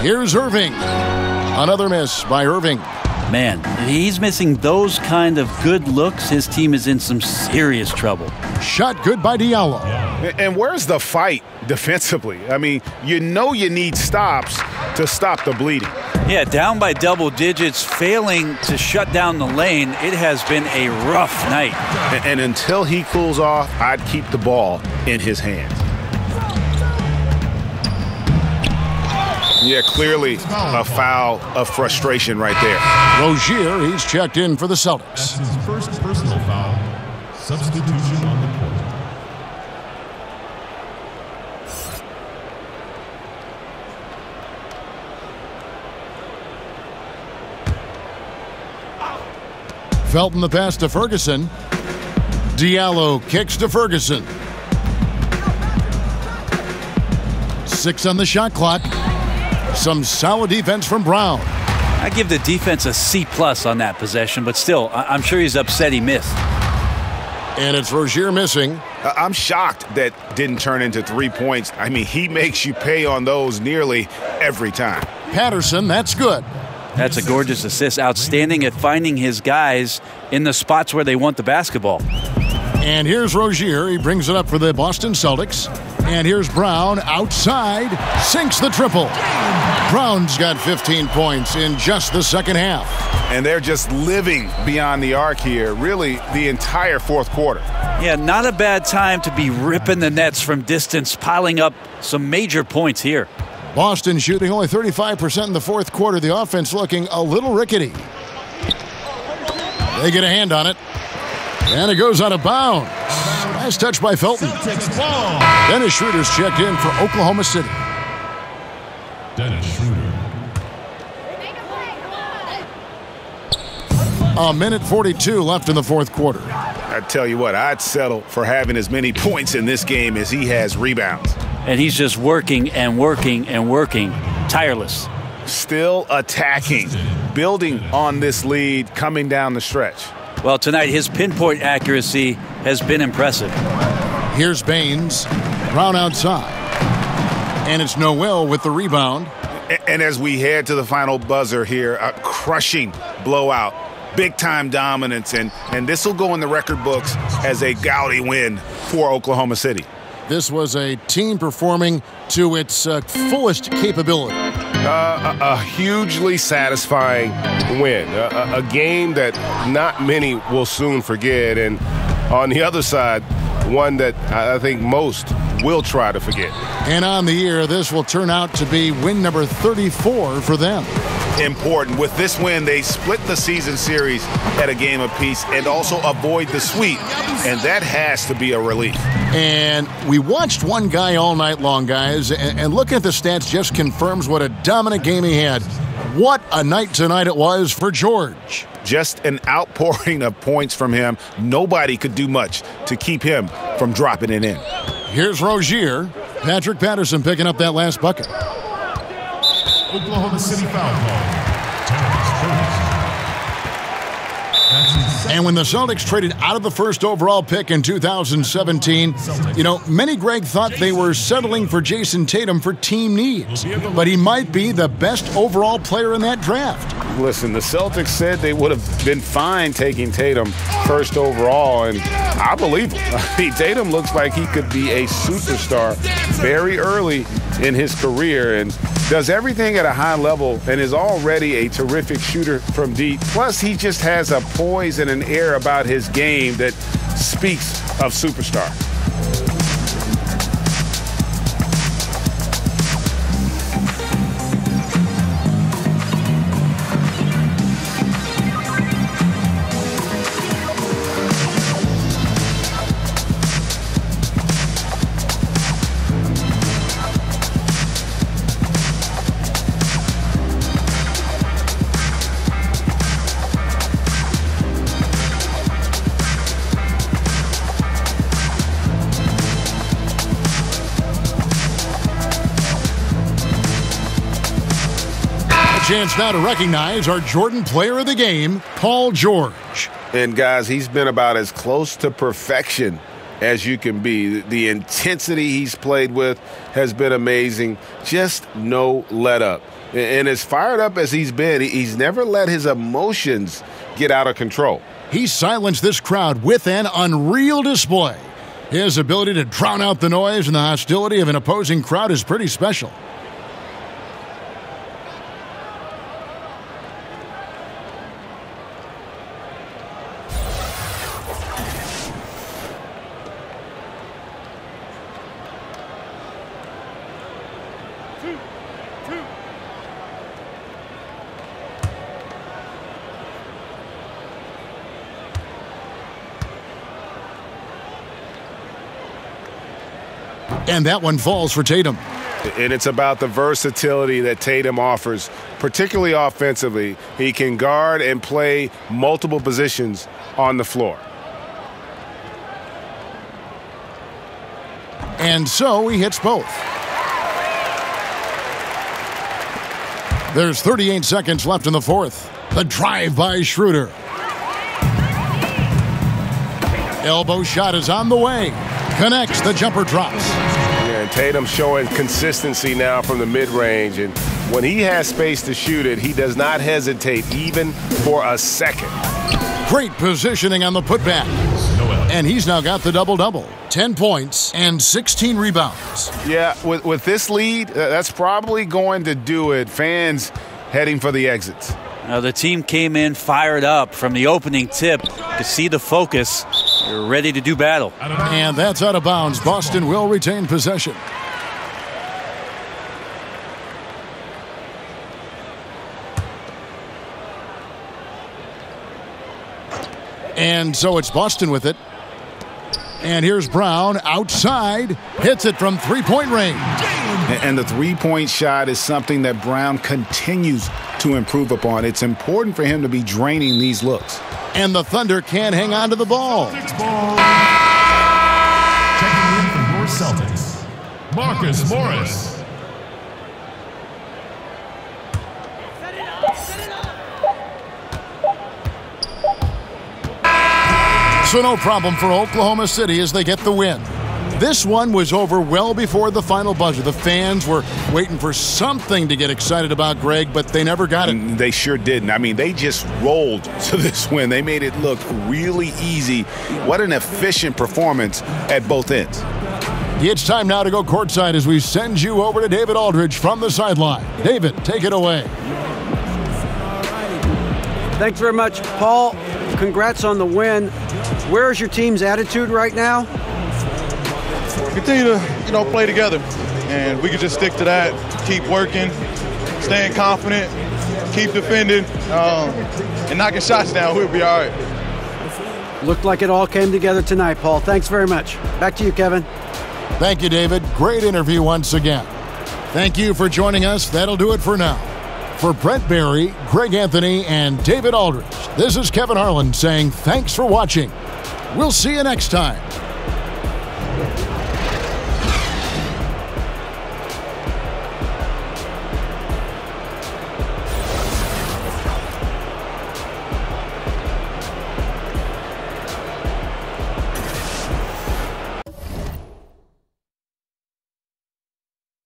Here's Irving. Another miss by Irving. Man, he's missing those kind of good looks. His team is in some serious trouble. Shot good by Diallo. And where's the fight defensively? I mean, you know you need stops to stop the bleeding. Yeah, down by double digits, failing to shut down the lane. It has been a rough night. And until he cools off, I'd keep the ball in his hands. Yeah, clearly a foul of frustration right there. Rozier, he's checked in for the Celtics. That's his first personal foul. Substitution on the court. Felton the pass to Ferguson. Diallo kicks to Ferguson. 6 on the shot clock. Some solid defense from Brown. I give the defense a C+ on that possession, but still, I'm sure he's upset he missed. And it's Rozier missing. I'm shocked that didn't turn into 3 points. I mean, he makes you pay on those nearly every time. Patterson, that's good. That's a gorgeous assist. Outstanding at finding his guys in the spots where they want the basketball. And here's Rozier. He brings it up for the Boston Celtics. And here's Brown outside. Sinks the triple. Brown's got 15 points in just the second half. And they're just living beyond the arc here, really the entire fourth quarter. Yeah, not a bad time to be ripping the nets from distance, piling up some major points here. Boston shooting only 35% in the fourth quarter. The offense looking a little rickety. They get a hand on it. And it goes out of bounds. Nice touch by Felton. Dennis Schroeder's checked in for Oklahoma City. Dennis Schroeder. A minute 42 left in the fourth quarter. I tell you what, I'd settle for having as many points in this game as he has rebounds. And he's just working and working and working, tireless. still attacking, building on this lead coming down the stretch. Well, tonight his pinpoint accuracy has been impressive. Here's Baines. Brown outside. And it's Noel with the rebound. And as we head to the final buzzer here, a crushing blowout, big-time dominance, and this will go in the record books as a gaudy win for Oklahoma City. This was a team performing to its fullest capability. A hugely satisfying win, a game that not many will soon forget, and on the other side, one that I think most will try to forget. And on the year, this will turn out to be win number 34 for them. Important. With this win, they split the season series at a game apiece and also avoid the sweep, and that has to be a relief. And we watched one guy all night long, guys, and looking at the stats just confirms what a dominant game he had. What a night tonight it was for George. Just an outpouring of points from him. Nobody could do much to keep him from dropping it in. Here's Rozier. Patrick Patterson picking up that last bucket. Oklahoma City foul call. And when the Celtics traded out of the first overall pick in 2017, many, Greg, thought they were settling for Jason Tatum for team needs. But he might be the best overall player in that draft. Listen, the Celtics said they would have been fine taking Tatum first overall, and I believe him. Tatum looks like he could be a superstar very early in his career and does everything at a high level and is already a terrific shooter from deep. Plus, he just has a poise and an air about his game that speaks of superstar. Chance now to recognize our Jordan Player of the Game, Paul George. And guys, he's been about as close to perfection as you can be. The intensity he's played with has been amazing. Just no let up. And as fired up as he's been, he's never let his emotions get out of control. He silenced this crowd with an unreal display. His ability to drown out the noise and the hostility of an opposing crowd is pretty special. And that one falls for Tatum. And it's about the versatility that Tatum offers, particularly offensively. He can guard and play multiple positions on the floor. And so he hits both. There's 38 seconds left in the fourth. The drive by Schroeder. Elbow shot is on the way. Connects, the jumper drops. Yeah, and Tatum showing consistency now from the mid-range. And when he has space to shoot it, he does not hesitate even for a second. Great positioning on the putback. And he's now got the double-double. 10 points and 16 rebounds. Yeah, with this lead, that's probably going to do it. Fans heading for the exits. Now the team came in fired up from the opening tip. To see the focus, they're ready to do battle. And that's out of bounds. Boston will retain possession. And so it's Boston with it. And here's Brown outside. Hits it from three-point range. And the three-point shot is something that Brown continues to improve upon. It's important for him to be draining these looks. And the Thunder can't hang on to the ball. Checking in for your Celtics, Marcus Morris. So no problem for Oklahoma City as they get the win. This one was over well before the final buzzer. The fans were waiting for something to get excited about, Greg, but they never got it. They sure didn't. I mean, they just rolled to this win. They made it look really easy. What an efficient performance at both ends. It's time now to go courtside as we send you over to David Aldridge from the sideline. David, take it away. Thanks very much, Paul. Congrats on the win. Where's your team's attitude right now? Continue to, play together, and we can just stick to that. Keep working, staying confident, keep defending, and knocking shots down. We'll be all right. Looked like it all came together tonight, Paul. Thanks very much. Back to you, Kevin. Thank you, David. Great interview once again. Thank you for joining us. That'll do it for now. For Brent Barry, Greg Anthony, and David Aldridge, this is Kevin Harlan saying thanks for watching. We'll see you next time.